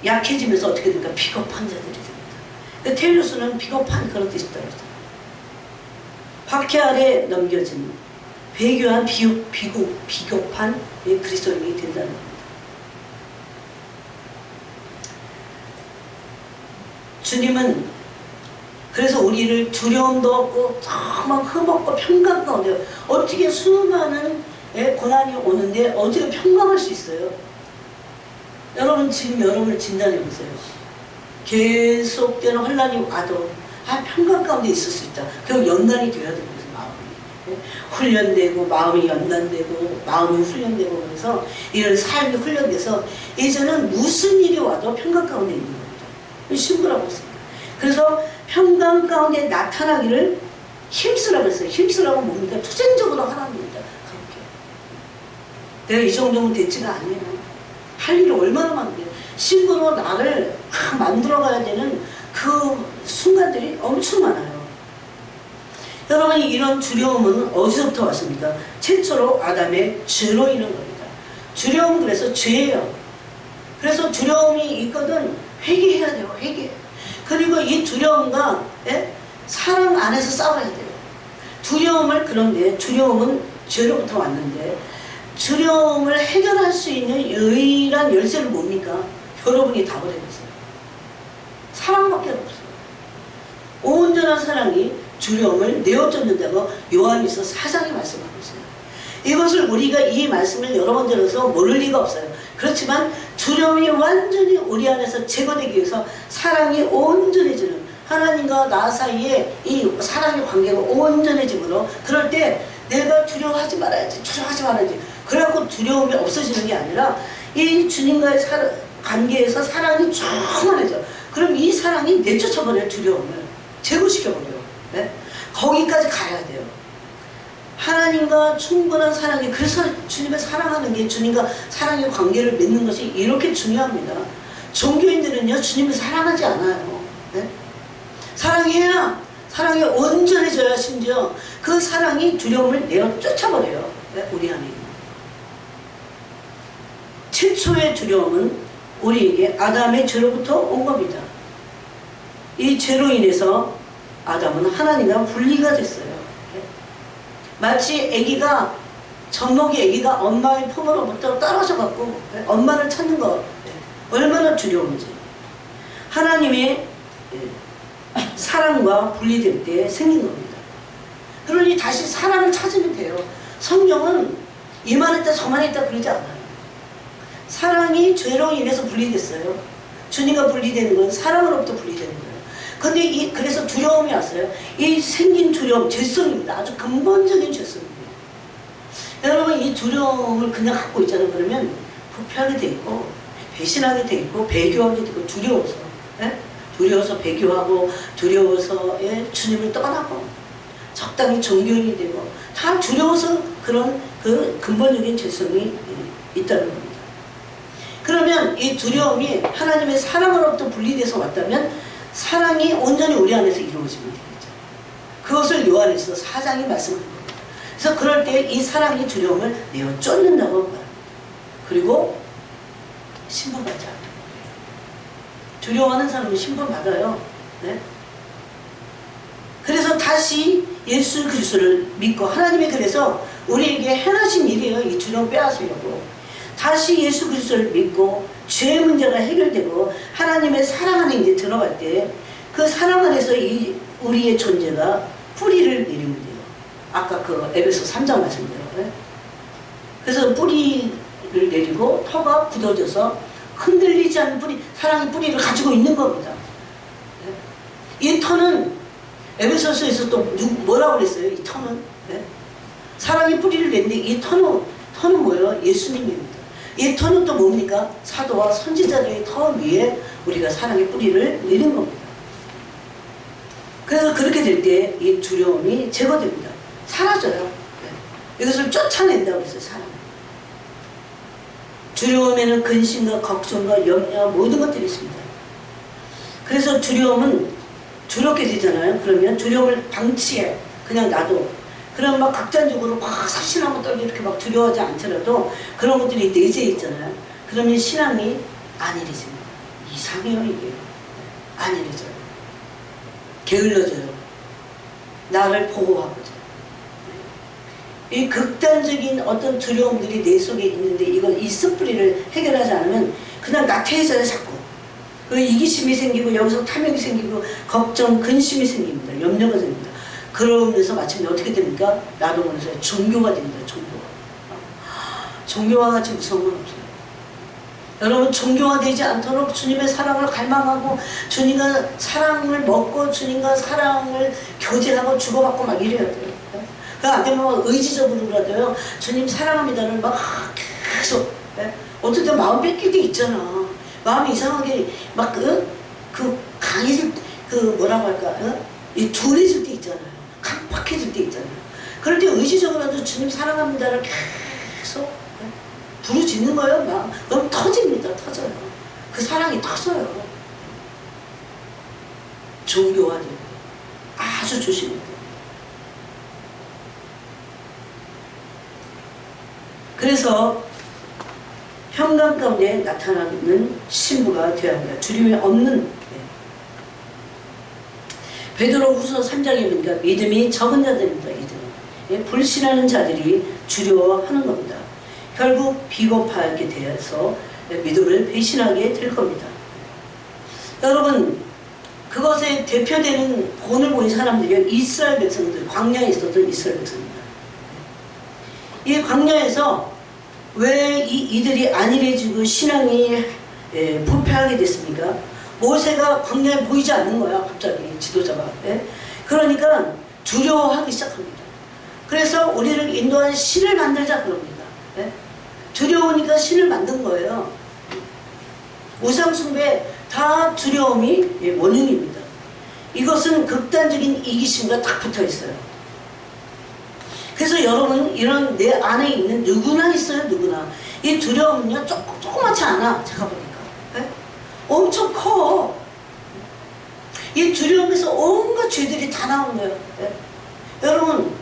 [SPEAKER 1] 약해지면서 어떻게 됩니까? 비겁한 자들이 됩니다. 테일로스는 비겁한 그런 뜻이다. 박해 아래 넘겨진 배교한 비겁한 그리스도인이 된다는 겁니다. 주님은 그래서 우리를 두려움도 없고 막 흠없고 평강 가운데 어떻게 수많은 고난이 오는데 어떻게 평강할 수 있어요? 여러분 지금 여러분을 진단해 보세요. 계속되는 혼란이 와도 평강 가운데 있을 수 있다. 그럼 연단이 되어야 되는 거죠. 마음이. 훈련되고 마음이 연단되고 마음이 훈련되고 그래서 이런 삶이 훈련돼서 이제는 무슨 일이 와도 평강 가운데 있는 겁니다. 신부라고 했습니다. 그래서 평강 가운데 나타나기를 힘쓰라고 했어요. 힘쓰라고 뭡니까? 투쟁적으로 하라는 겁니다. 그렇게. 내가 이 정도면 됐지가 아니에요. 할 일이 얼마나 많은데요. 신부로 나를 만들어가야 되는 그 순간들이 엄청 많아요. 여러분이 이런 두려움은 어디서부터 왔습니까? 최초로 아담의 죄로 인한 겁니다. 두려움은 그래서 죄예요. 그래서 두려움이 있거든 회개해야 돼요. 회개. 그리고 이 두려움과 사랑 안에서 싸워야 돼요. 두려움을 그런데 두려움은 죄로부터 왔는데 두려움을 해결할 수 있는 유일한 열쇠는 뭡니까? 여러분이 다 버려졌어요. 사랑밖에 없어요. 온전한 사랑이 두려움을 내어쫓는다고 요한일서 4장에 말씀하고 있어요. 이것을 우리가 이 말씀을 여러 번 들어서 모를 리가 없어요. 그렇지만 두려움이 완전히 우리 안에서 제거되기 위해서 사랑이 온전해지는 하나님과 나 사이에 이 사랑의 관계가 온전해지므로 그럴 때 내가 두려워하지 말아야지 두려워하지 말아야지 그래갖고 두려움이 없어지는 게 아니라 이 주님과의 관계에서 사랑이 충만해져. 그럼 이 사랑이 내쫓아버려요. 두려움을 제거시켜버려요. 네? 거기까지 가야 돼요. 하나님과 충분한 사랑이 그래서 주님을 사랑하는 게 주님과 사랑의 관계를 맺는 것이 이렇게 중요합니다. 종교인들은요 주님을 사랑하지 않아요. 네? 사랑해야 사랑이 온전해져야 심지어 그 사랑이 두려움을 내어 쫓아버려요. 네? 우리 안에 최초의 두려움은 우리에게 아담의 죄로부터 온 겁니다. 이 죄로 인해서 아담은 하나님과 분리가 됐어요. 마치 아기가 젖먹이 아기가 엄마의 품으로부터 떨어져 갖고 엄마를 찾는 것 얼마나 두려운지. 하나님의 사랑과 분리될 때 생긴 겁니다. 그러니 다시 사랑을 찾으면 돼요. 성경은 이만했다 저만했다 그러지 않아요. 사랑이 죄로 인해서 분리됐어요. 주님과 분리되는 건 사랑으로부터 분리되는 거예요. 근데 그래서 두려움이 왔어요. 이 생긴 두려움, 죄성입니다. 아주 근본적인 죄성입니다. 여러분 이 두려움을 그냥 갖고 있잖아요. 그러면 부패하게 돼 있고 배신하게 돼 있고 배교하게 되고 두려워서 두려워서 배교하고 두려워서 주님을 떠나고 적당히 종교인이 되고 다 두려워서 그런 그 근본적인 죄성이 있다는 겁니다. 그러면 이 두려움이 하나님의 사랑으로부터 분리돼서 왔다면 사랑이 온전히 우리 안에서 이루어지면 되겠죠. 그것을 요한일서 4장이 말씀하는 겁니다. 그래서 그럴 때 이 사랑이 두려움을 내어 쫓는다고 말합니다. 그리고 신분받지 않는 거예요. 두려워하는 사람은 신분받아요. 네? 그래서 다시 예수 그리스도를 믿고 하나님이 그래서 우리에게 행하신 일이에요. 이 두려움 빼앗으려고. 다시 예수 그리스도를 믿고 죄의 문제가 해결되고 하나님의 사랑 안에 이제 들어갈 때 그 사랑 안에서 우리의 존재가 뿌리를 내리면 돼요. 아까 그 에베소 3장 말씀대로. 그래서 뿌리를 내리고 터가 굳어져서 흔들리지 않는 뿌리, 사랑의 뿌리를 가지고 있는 겁니다. 이 터는 에베소서에서 또 뭐라고 그랬어요? 이 터는 사랑의 뿌리를 냈는데 이 터는 뭐예요? 예수님입니다. 이 터는 또 뭡니까? 사도와 선지자들의 터 위에 우리가 사랑의 뿌리를 내린 겁니다. 그래서 그렇게 될 때 이 두려움이 제거됩니다. 사라져요. 이것을 쫓아낸다고 했어요. 사람. 두려움에는 근심과 걱정과 염려 모든 것들이 있습니다. 그래서 두려움은 두렵게 되잖아요. 그러면 두려움을 방치해. 그냥 놔둬. 그럼 막 극단적으로 막 사실하고 떨고 이렇게 막 두려워하지 않더라도 그런 것들이 내재해 있잖아요. 그러면 신앙이 안일해집니다. 이상해요 이게. 안일해져요. 게을러져요. 나를 보호하고자. 이 극단적인 어떤 두려움들이 내 속에 있는데 이건 이 습뿌리를 해결하지 않으면 그냥 나태해져요 자꾸. 그 이기심이 생기고 여기서 탐욕이 생기고 걱정, 근심이 생깁니다. 염려가 생깁니다. 그러면서 마침내 어떻게 됩니까? 나도 모르면서 종교가 됩니다. 종교가. 종교와 같이 무서운 건 없어요. 여러분 종교가 되지 않도록 주님의 사랑을 갈망하고 주님과 사랑을 먹고 주님과 사랑을 교제하고 주고받고 막 이래야 돼요. 그 안 되면 의지적으로라도요, 주님 사랑합니다를 막 계속, 예? 어떨 때 마음 뺏길 때 있잖아. 마음이 이상하게 막 그 강해질, 뭐라고 할까, 이 둔해질 때 있잖아요. 강팍해질 때 있잖아요. 그럴 때 의지적으로라도 주님 사랑합니다를 계속, 예? 부르짖는 거예요, 막. 그럼 터집니다, 터져요. 그 사랑이 터져요. 정교하게. 아주 조심해야 돼요. 그래서 평강 가운데 나타나는 신부가 되어야 합니다. 두려움이 없는. 베드로후서 3장에 보니까 믿음이 적은 자들입니다. 이들은 불신하는 자들이 두려워하는 겁니다. 결국 비겁하게 되어서 믿음을 배신하게 될 겁니다. 여러분, 그것에 대표되는 본을 보인 사람들이 이스라엘 백성들, 광야에 있었던 이스라엘 백성입니다. 이 광야에서 왜 이들이 안일해지고 신앙이 부패하게 됐습니까? 모세가 광야에 보이지 않는 거야, 갑자기 지도자가. 그러니까 두려워하기 시작합니다. 그래서 우리를 인도한 신을 만들자 그럽니다. 두려우니까 신을 만든 거예요. 우상숭배 다 두려움이 원인입니다. 이것은 극단적인 이기심과 딱 붙어 있어요. 그래서 여러분, 이런 내 안에 있는 누구나 있어요, 누구나. 이 두려움은요, 조그맣지 않아, 제가 보니까. 엄청 커. 이 두려움에서 온갖 죄들이 다 나오는 거예요. 여러분,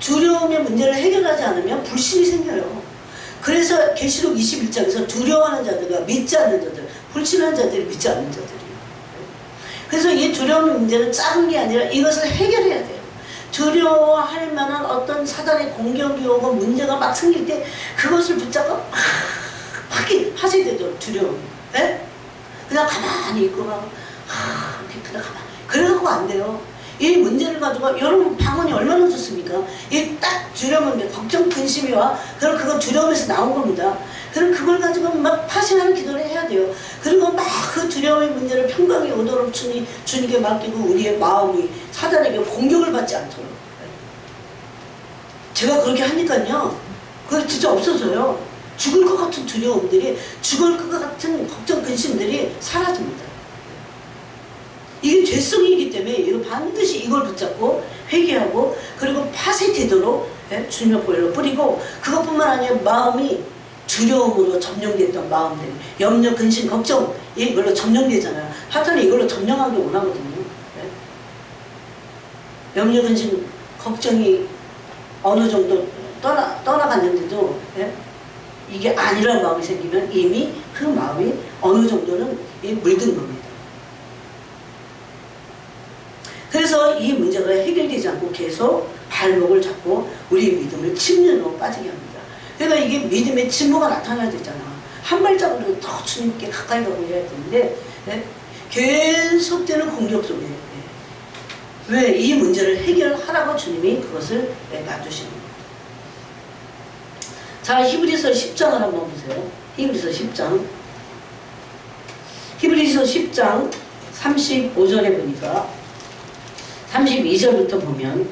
[SPEAKER 1] 두려움의 문제를 해결하지 않으면 불신이 생겨요. 그래서 계시록 21장에서 두려워하는 자들과 믿지 않는 자들, 불신한 자들이 믿지 않는 자들이에요. 그래서 이 두려움의 문제는 작은 게 아니라 이것을 해결해야 돼요. 두려워할 만한 어떤 사단의 공격이 오고 문제가 막 생길 때 그것을 붙잡고 막 하게 되죠. 두려움이. 그냥 가만히 있고 막 그냥 가만히. 그래갖고 안 돼요. 이 문제를 가지고 여러분 방언이 얼마나 좋습니까? 이 딱 두려움인데 걱정 근심이 와. 그럼 그건 두려움에서 나온 겁니다. 그럼 그걸 가지고 막 파신하는 기도를 해야 돼요. 그리고 막 그 두려움의 문제를 평강에 오도록 주님께 맡기고 우리의 마음이 사단에게 공격을 받지 않도록. 제가 그렇게 하니까요, 그게 진짜 없어져요. 죽을 것 같은 두려움들이, 죽을 것 같은 걱정 근심들이 사라집니다. 이게 죄성이기 때문에 이거 반드시 이걸 붙잡고 회개하고 그리고 파쇄되도록 주님의 보혈로 뿌리고, 그것뿐만 아니라 마음이 두려움으로 점령됐던 마음들, 염려, 근심, 걱정, 이걸로 점령되잖아요. 사탄이 이걸로 점령하기 원하거든요. 염려, 근심, 걱정이 어느 정도 떠나갔는데도 이게 아니라는 마음이 생기면 이미 그 마음이 어느 정도는 물든 겁니다. 그래서 이 문제가 해결되지 않고 계속 발목을 잡고 우리의 믿음을 침륜으로 빠지게 합니다. 그러니까 이게 믿음의 진보가 나타나야 되잖아. 한 발자국으로 더 주님께 가까이 가고 해야 되는데 계속되는 공격 속에 왜 이 문제를 해결하라고 주님이 그것을 놔두시는 겁니다. 자, 히브리서 10장을 한번 보세요. 히브리서 10장. 히브리서 10장 35절에 보니까 32절부터 보면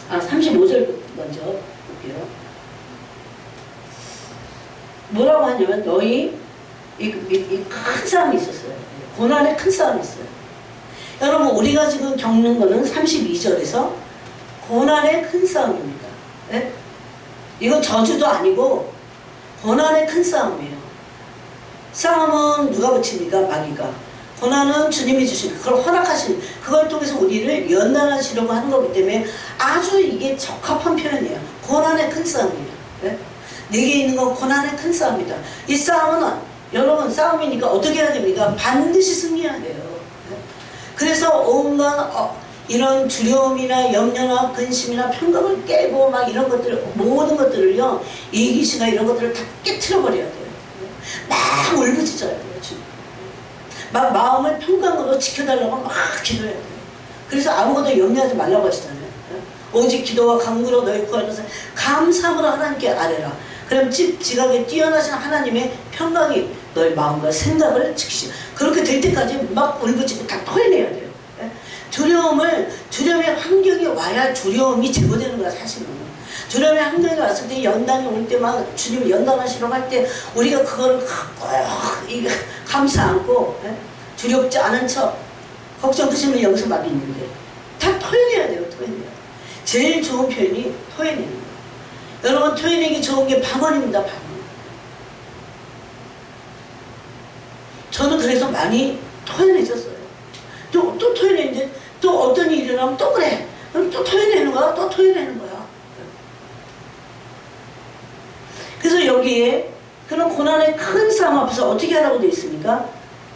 [SPEAKER 1] 35절 먼저 볼게요. 뭐라고 하냐면 너희 큰 싸움이 있었어요. 고난의 큰 싸움이 있어요. 여러분, 우리가 지금 겪는 거는 32절에서 고난의 큰 싸움입니다. 이건 저주도 아니고 고난의 큰 싸움이에요. 싸움은 누가 붙입니까? 마귀가. 고난은 주님이 주신, 그걸 허락하신, 그걸 통해서 우리를 연단하시려고 하는 거기 때문에 아주 이게 적합한 표현이에요. 고난의 큰 싸움이에요. 내게 있는 건 고난의 큰 싸움이다. 이 싸움은, 여러분, 싸움이니까 어떻게 해야 됩니까? 반드시 승리해야 돼요. 그래서 온갖 이런 두려움이나 염려나 근심이나 평강을 깨고 막 이런 것들, 모든 것들을요, 이기시나 이런 것들을 다 깨트려버려야 돼요. 막 울부짖어야 돼요. 막 마음을 평강으로 지켜달라고 막 기도해야 돼요. 그래서 아무것도 염려하지 말라고 하시잖아요. 오직 기도와 간구로 너희 구하는 것을 감사함으로 하나님께 아뢰라. 그럼 지각에 뛰어나신 하나님의 평강이 너희 마음과 생각을 지키시라. 그렇게 될 때까지 막 울부짖고 다 토해내야 돼요. 두려움의 환경이 와 와야 두려움이 제거되는 거야, 사실은. 두려움의 함정이 왔을 때, 연단이 올 때, 막 주님 연단하시러 갈 때, 우리가 그걸 이게 감싸 안고, 두렵지 않은 척, 걱정 드시면 여기서 막 있는데, 다 토해내야 돼요, 토해내야 돼요. 제일 좋은 표현이 토해내는 거예요. 여러분, 토해내기 좋은 게 방언입니다, 방언. 저는 그래서 많이 토해내셨어요. 또 토해내는데, 또 어떤 일이 일어나면 또 그래. 그럼 또 토해내는 거야, 또 토해내는 거야. 그래서 여기에 그런 고난의 큰 싸움 앞에서 어떻게 하라고 되어 있습니까?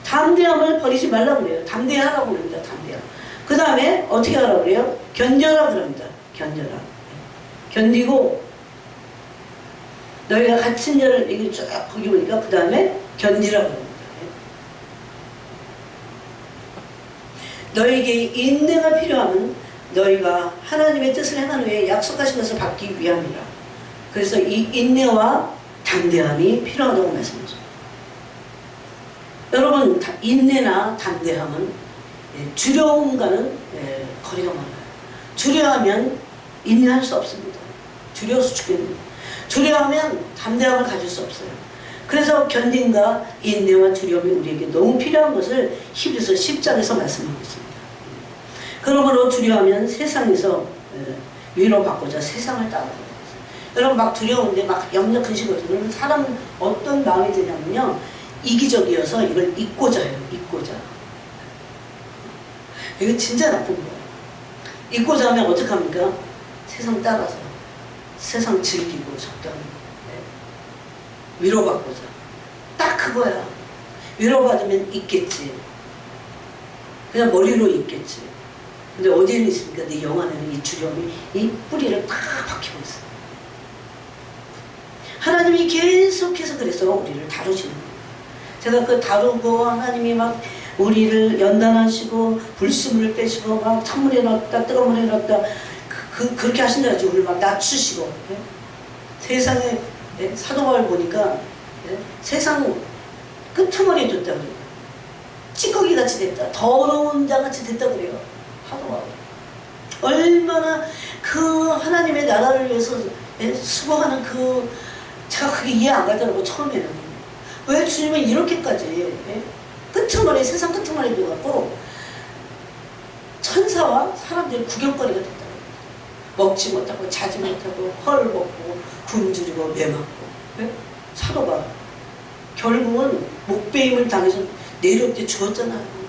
[SPEAKER 1] 담대함을 버리지 말라고 그래요. 담대하라고 그럽니다. 담대함. 그 다음에 어떻게 하라고 그래요? 견뎌라 그럽니다. 견뎌라. 견디고 너희가 갇힌 자를 이게 쫙 거기 보니까 그 다음에 견디라 그럽니다. 너에게 인내가 필요하면 너희가 하나님의 뜻을 행한 후에 약속하신 것을 받기 위함이라. 그래서 이 인내와 담대함이 필요하다고 말씀하죠. 여러분, 인내나 담대함은 두려움과는 거리가 멀어요. 두려워하면 인내할 수 없습니다. 두려워서 죽겠는데. 두려워하면 담대함을 가질 수 없어요. 그래서 견딘과 인내와 두려움이 우리에게 너무 필요한 것을 히브리서 10장에서 말씀하고 있습니다. 그러므로 두려워하면 세상에서 위로받고자 세상을 따라가요. 여러분 막 두려운데 막 염려 근심거리죠. 그러면 사람은 어떤 마음이 드냐면요. 이기적이어서 이걸 잊고자 해요. 잊고자. 이거 진짜 나쁜 거예요. 잊고자 하면 어떡합니까? 세상 따라서. 세상 즐기고 적당히. 위로받고자. 딱 그거야. 위로받으면 있겠지. 그냥 머리로 있겠지. 근데 어디에는 있습니까? 내 영 안에는 이 두려움이 이 뿌리를 다 박히고 있어요. 하나님이 계속해서 그래서 우리를 다루시는 거예요. 제가 그 다루고 하나님이 막 우리를 연단하시고 불순물을 빼시고 막 찬물에 넣었다 뜨거운 물에 넣었다 그렇게 하신다죠. 우리를 막 낮추시고 세상에 사도바울 보니까 세상 끄트머리에 뒀다 그래요. 찌꺼기같이 됐다. 더러운 자같이 됐다 그래요. 사도바울. 얼마나 그 하나님의 나라를 위해서 수고하는 제가 그게 이해 안 가더라고 처음에는. 왜 주님은 이렇게까지 끄트머리 세상 끄트머리에 둬갖고 천사와 사람들이 구경거리가 됐다. 먹지 못하고 자지 못하고 헐 먹고 굶주리고 매맞고 사도가 결국은 목베임을 당해서 내려올 죽었잖아요.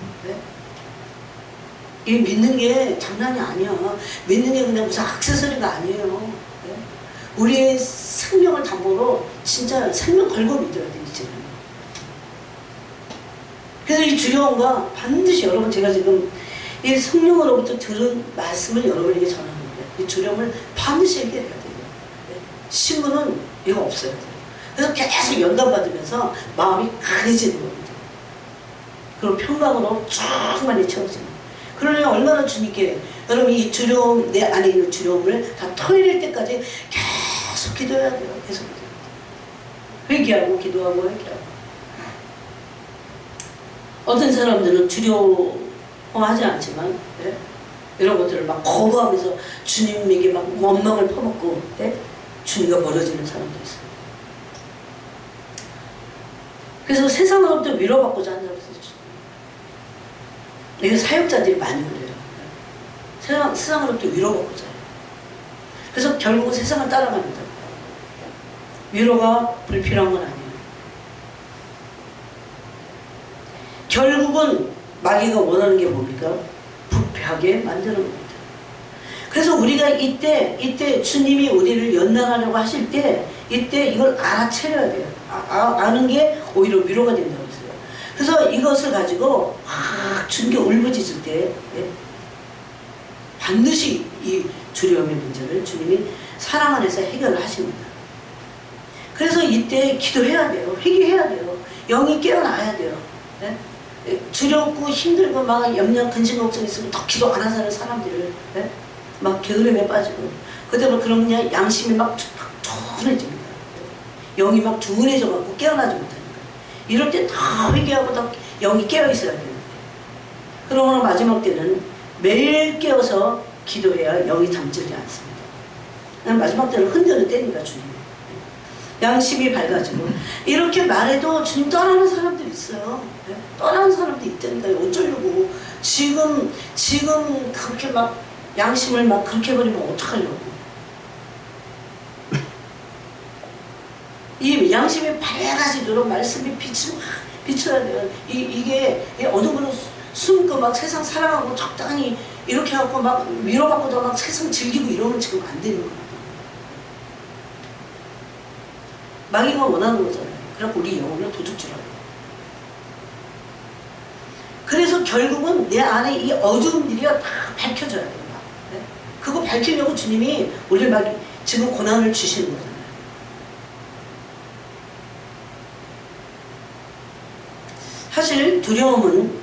[SPEAKER 1] 이 믿는 게 장난이 아니야. 믿는 게 그냥 무슨 액세서리가 아니에요. 우리의 생명을 담보로 진짜 생명 걸고 믿어야 돼 이제는. 그래서 이 두려움과 반드시 여러분 제가 지금 이 성령으로부터 들은 말씀을 여러분에게 전하는 거예요. 이 두려움을 반드시 해결해야 돼요. 신문은 이거 없어야 돼요. 그래서 계속 연단받으면서 마음이 강해지는 겁니다. 그리고 평강으로 쭉 많이 채워지는 거예요. 그러려면 얼마나 주님께 여러분 이 두려움 내 안에 있는 두려움을 다 토해낼 때까지 계속 기도해야 돼요. 계속 기도해야 돼요. 회개하고 기도하고 회개하고. 어떤 사람들은 두려워하지 않지만 이런 것들을 막 거부하면서 주님에게 막 원망을 퍼붓고 주님과 멀어지는 사람도 있어요. 그래서 세상으로부터 위로받고자 한다고 했어요. 이게 사역자들이 많이 그래요. 세상으로부터 위로받고자 해요. 그래서 결국은 세상을 따라갑니다. 위로가 불필요한 건 아니에요. 결국은 마귀가 원하는 게 뭡니까? 부패하게 만드는 겁니다. 그래서 우리가 이때 주님이 우리를 연단하려고 하실 때 이때 이걸 알아채려야 돼요. 아는 게 오히려 위로가 된다고 했어요. 그래서 이것을 가지고 주님께 울부짖을 때 반드시 이 두려움의 문제를 주님이 사랑 안에서 해결을 하십니다. 그래서 이때 기도해야 돼요. 회개해야 돼요. 영이 깨어나야 돼요. 두렵고 힘들고 막 염려 근심 걱정 있으면 더 기도 안 하는 사람들을 막 게으름에 빠지고 그대로 그러면 양심이 막 둔해집니다. 영이 막 둔해져 갖고 깨어나지 못하니까 이럴 때 다 회개하고 다 영이 깨어 있어야 되는데 그러므로 마지막 때는 매일 깨어서 기도해야 영이 담지지 않습니다. 마지막 때는 흔들어 때니까 주님. 양심이 밝아지고 이렇게 말해도 주님 떠나는 사람들이 있어요. 떠나는 사람들이 있다니까요. 어쩌려고 지금 그렇게 막 양심을 막 그렇게 버리면 어떡하려고. 이 양심이 밝아지도록 말씀이 비춰야 돼요. 이게 어둠으로 숨고 막 세상 사랑하고 적당히 이렇게 하고 막 위로받고도 막 세상 즐기고 이러면 지금 안 되는 거예요. 마귀가 원하는 거잖아요. 그래서 우리 영혼을 도둑질하고. 그래서 결국은 내 안에 이 어두움들이 다 밝혀져야 돼요. 네? 그거 밝히려고 주님이 우리를 막 지금 고난을 주시는 거잖아요. 사실 두려움은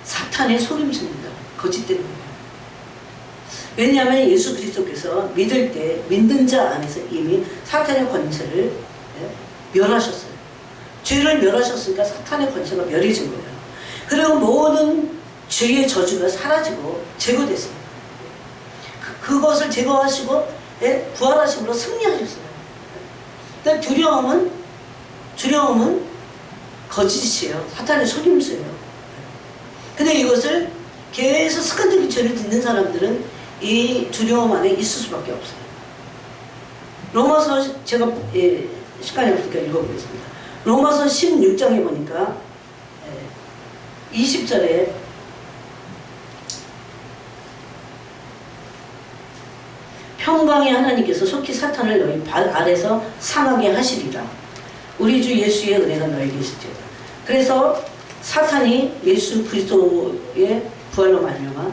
[SPEAKER 1] 사탄의 속임수입니다. 거짓 때문에. 왜냐하면 예수 그리스도께서 믿을 때 믿는 자 안에서 이미 사탄의 권세를 멸하셨어요. 죄를 멸하셨으니까 사탄의 권세가 멸해진 거예요. 그리고 모든 죄의 저주가 사라지고 제거됐어요. 그것을 제거하시고 부활하심으로 승리하셨어요. 그러니까 두려움은 거짓이에요. 사탄의 속임수예요. 근데 이것을 계속 습관적인 죄를 짓는 사람들은 이 두려움 안에 있을 수밖에 없어요. 로마서 제가 시간이 없으니까 읽어보겠습니다. 로마서 16장에 보니까 20절에 평강의 하나님께서 속히 사탄을 너희 발 아래서 상하게 하시리라. 우리 주 예수의 은혜가 너희에게 있을지어다. 그래서 사탄이 예수 그리스도의 부활로 말미암아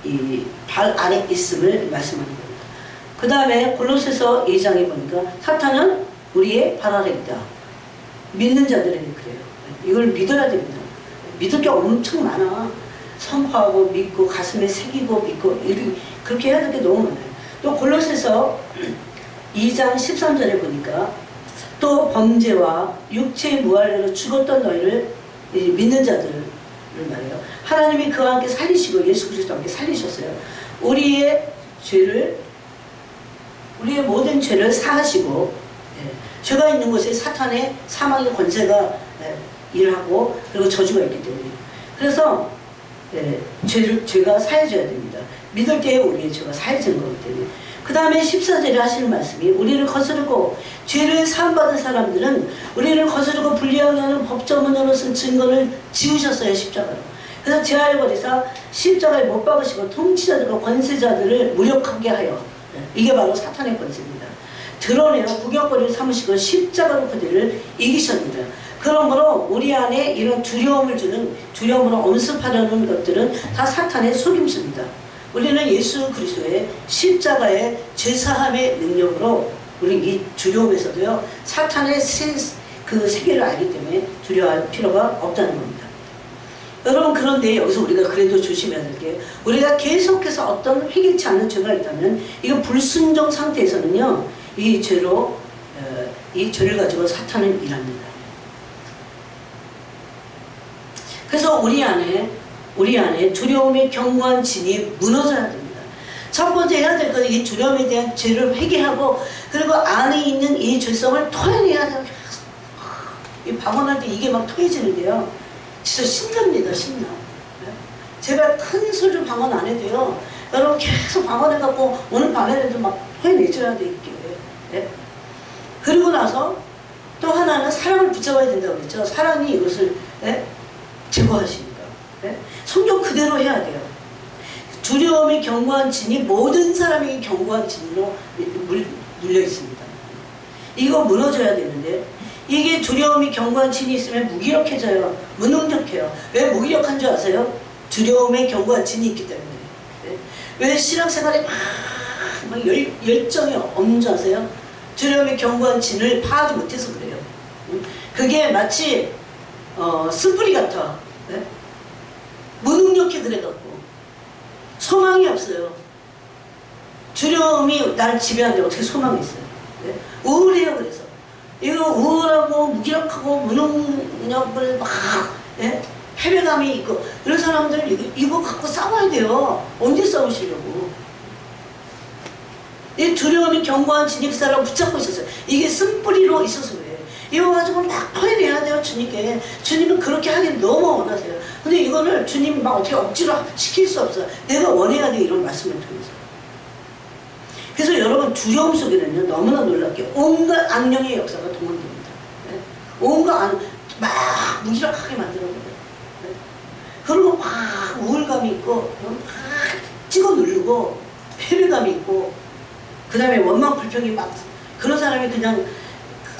[SPEAKER 1] 이 발 아래 있음을 말씀하는 겁니다. 그 다음에 골로새서 2장에 보니까 사탄은 우리의 발 아래 있다. 믿는 자들에게 그래요. 이걸 믿어야 됩니다. 믿을 게 엄청 많아. 선포하고 믿고 가슴에 새기고 믿고 그렇게 해야 될 게 너무 많아요. 또 골로새서 2장 13절에 보니까 또 범죄와 육체의 무할례로 죽었던 너희를 믿는 자들을 말해요. 하나님이 그와 함께 살리시고 예수 그리스도와 함께 살리셨어요. 우리의 모든 죄를 사하시고 죄가 있는 곳에 사탄의 사망의 권세가 일하고 그리고 저주가 있기 때문에 그래서 죄가 사해져야 됩니다. 믿을 때에 우리의 죄가 사해지는 거기 때문에 그 다음에 14절에 하시는 말씀이 우리를 거스르고 죄를 사함받은 사람들은 우리를 거스르고 불리하게 하는 법조문으로 쓴 증거를 지우셨어요. 십자가로. 그래서 제하여 버리사 십자가에 못 박으시고 통치자들과 권세자들을 무력하게 하여 이게 바로 사탄의 권세입니다. 드러내어 구경거리를 삼으시고 십자가로 그들을 이기셨습니다. 그러므로 우리 안에 이런 두려움을 주는 두려움으로 엄습하려는 것들은 다 사탄의 속임수입니다. 우리는 예수 그리스도의 십자가의 죄사함의 능력으로 우리 이 두려움에서도요 사탄의 그 세계를 알기 때문에 두려워할 필요가 없다는 겁니다. 여러분 그런데 여기서 우리가 그래도 조심해야 될 게 우리가 계속해서 어떤 회개치 않는 죄가 있다면 이거 불순종 상태에서는요 이 죄를 가지고 사탄은 일합니다. 그래서 우리 안에 두려움의 견고한 진이 무너져야 됩니다. 첫 번째 해야 될 것은 이 두려움에 대한 죄를 회개하고 그리고 안에 있는 이 죄성을 토해내야 돼요. 이 방언할 때 이게 막 토해지는데요. 진짜 신납니다. 신나. 제가 큰 소리로 방언 안 해도요. 여러분 계속 방언해갖고 오늘 밤에라도 막 토해내줘야 돼. 네? 그리고 나서 또 하나는 사랑을 붙잡아야 된다고 그랬죠. 사랑이 이것을 제거하시니까. 성경 그대로 해야 돼요. 두려움이 견고한 진이 모든 사람에게 견고한 진으로 눌려 있습니다. 이거 무너져야 되는데 이게 두려움이 견고한 진이 있으면 무기력해져요. 무능력해요. 왜 무기력한 줄 아세요? 두려움에 견고한 진이 있기 때문에. 왜 신앙생활에 막 열정이 없는 줄 아세요? 두려움의 견고한 진을 파하지 못해서 그래요. 그게 마치 쓴뿌리 같아. 무능력해 그래갖고 소망이 없어요. 두려움이 날 지배하는데 어떻게 소망이 있어요? 우울해요. 그래서 이거 우울하고 무기력하고 무능력을 막 패배감이 있고 이런 사람들 이거 갖고 싸워야 돼요. 언제 싸우시려고. 이 두려움이 견고한 진익사를 붙잡고 있었어요. 이게 쓴뿌리로 있어서 그래요. 이거 가지고 막 토해내야 돼요, 주님께. 주님은 그렇게 하길 너무 원하세요. 근데 이거를 주님이 막 어떻게 억지로 시킬 수 없어요. 내가 원해야 돼, 이런 말씀을 통해서. 그래서 여러분, 두려움 속에는요, 너무나 놀랍게 온갖 악령의 역사가 동원됩니다. 네? 온갖 막 무기력하게 만들어버려요. 네? 그리고 막 우울감이 있고, 막 찍어 누르고, 패배감이 있고, 그 다음에 원망 불평이 막, 그런 사람이 그냥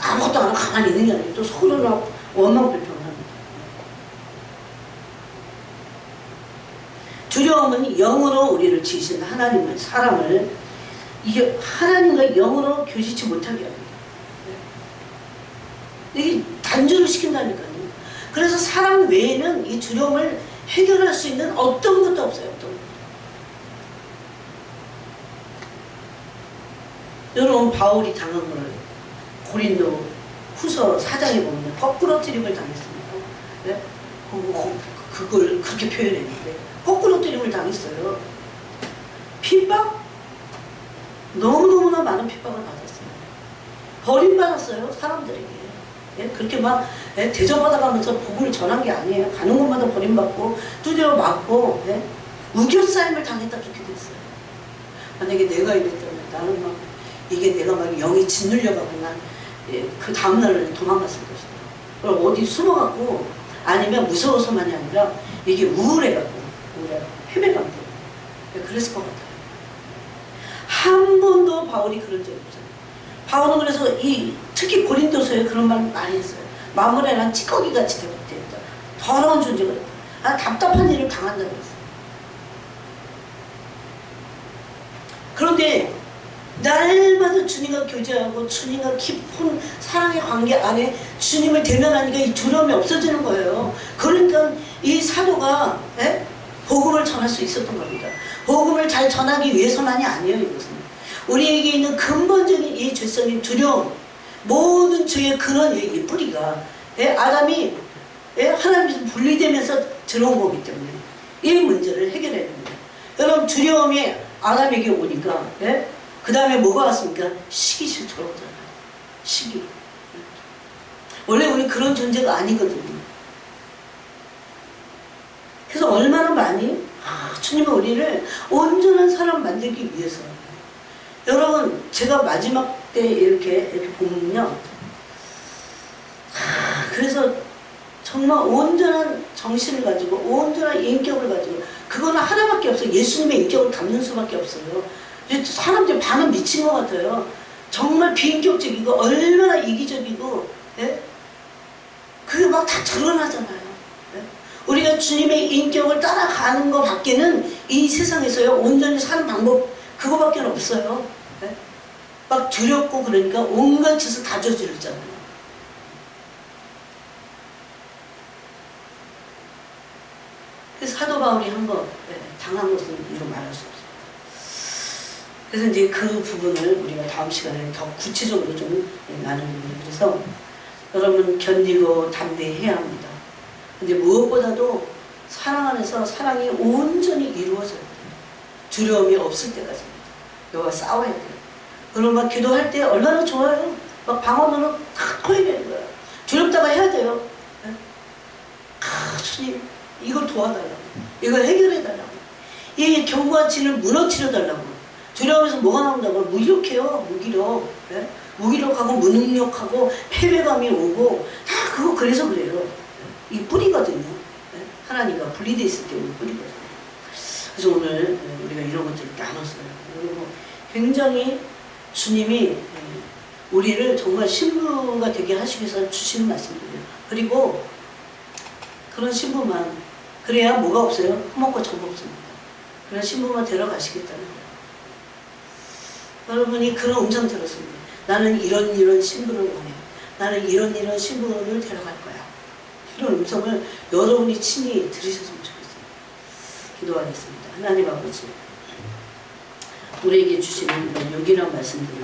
[SPEAKER 1] 아무것도 안 하고 가만히 있는 게 아니에요. 또 서로 원망 불평을 합니다. 두려움은 영으로 우리를 지으신 하나님을, 사람을, 이게 하나님과 영으로 교제치 못하게 합니다. 이게 단절을 시킨다니까요. 그래서 사람 외에는 이 두려움을 해결할 수 있는 어떤 것도 없어요. 어떤 것도. 여러분, 바울이 당한 걸 고린도 후서 4장에 보면 거꾸로뜨림을 당했습니다. 네? 그걸 그렇게 표현했는데 거꾸로뜨림을 당했어요. 핍박? 너무너무나 많은 핍박을 받았어요. 버림받았어요, 사람들에게. 예? 그렇게 막 대접받아가면서 복음을 전한 게 아니에요. 가는 곳마다 버림받고 두드려 맞고 우겨싸임을 당했다, 그렇게 됐어요. 만약에 내가 이랬다면 나는 막 이게 내가 막 영이 짓눌려가고 난 그 다음날은 도망갔을 것이다. 그럼 어디 숨어갖고 아니면 무서워서만이 아니라 이게 우울해갖고 패배감 때문에 그랬을 것 같아요. 한 번도 바울이 그런 적이 없어요. 바울은 그래서 특히 고린도서에 그런 말 많이 했어요. 마물에 난 찌꺼기같이 되었다. 더러운 존재가 됐다. 난 답답한 일을 당한다고 했어요. 그런데 날마다 주님과 교제하고 주님과 깊은 사랑의 관계 안에 주님을 대면하니까 이 두려움이 없어지는 거예요. 그러니까 이 사도가 복음을 전할 수 있었던 겁니다. 복음을 잘 전하기 위해서만이 아니에요. 이것은 우리에게 있는 근본적인 이 죄성인 두려움, 모든 죄의 근원이에요. 이 뿌리가 아담이 하나님께서 분리되면서 들어온 거기 때문에 이 문제를 해결해야 됩니다. 여러분, 두려움이 아담에게 오니까 그 다음에 뭐가 왔습니까? 시기를 들어오잖아요. 시기. 원래 우리 그런 존재가 아니거든요. 그래서 얼마나 많이 주님은 우리를 온전한 사람 만들기 위해서. 여러분, 제가 마지막 때 이렇게 보면요, 그래서 정말 온전한 정신을 가지고 온전한 인격을 가지고, 그거는 하나밖에 없어요. 예수님의 인격을 담는 수밖에 없어요. 사람들이 반은 미친 것 같아요. 정말 비인격적이고 얼마나 이기적이고 그게 막 다 드러나잖아요. 우리가 주님의 인격을 따라가는 것 밖에는 이 세상에서요, 온전히 사는 방법 그거밖에 없어요. 막 두렵고 그러니까 온갖 짓을 다 저지르잖아요. 그래서 사도 바울이 한 거 당한 것은 이루 말할 수 없어요. 그래서 이제 그 부분을 우리가 다음 시간에 더 구체적으로 좀 나눕니다. 그래서 여러분, 견디고 담대해야 합니다. 근데 무엇보다도 사랑 안에서 사랑이 온전히 이루어져야 돼요. 두려움이 없을 때까지입니다. 너가 싸워야 돼요. 그럼 막 기도할 때 얼마나 좋아요. 막 방언으로 다 토해내는 거예요. 두렵다가 해야 돼요. 주님, 이걸 도와달라고. 이걸 해결해달라고. 이 견고한 진을 무너뜨려달라고. 두려움에서 뭐가 나온다고? 무기력해요. 무기력. 무기력하고 무능력하고 패배감이 오고 다 그거 그래서 그래요. 이 뿌리거든요. 하나님과 분리되어 있을 때 오는 뿌리거든요. 그래서 오늘 우리가 이런 것들을 나눴어요. 그리고 굉장히 주님이 우리를 정말 신부가 되게 하시기 위해서 주시는 말씀이에요. 그리고 그런 신부만, 그래야 뭐가 없어요? 흠없고 점 없습니다. 그런 신부만 데려가시겠다는 거예요. 여러분이 그런 음성 들었습니다. 나는 이런 신부를 원해. 나는 이런 신부를 데려갈 거야. 이런 음성을 여러분이 친히 들으셨으면 좋겠습니다. 기도하겠습니다. 하나님 아버지, 우리에게 주시는 이런 요긴한 말씀들을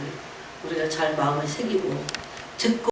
[SPEAKER 1] 우리가 잘 마음에 새기고 듣고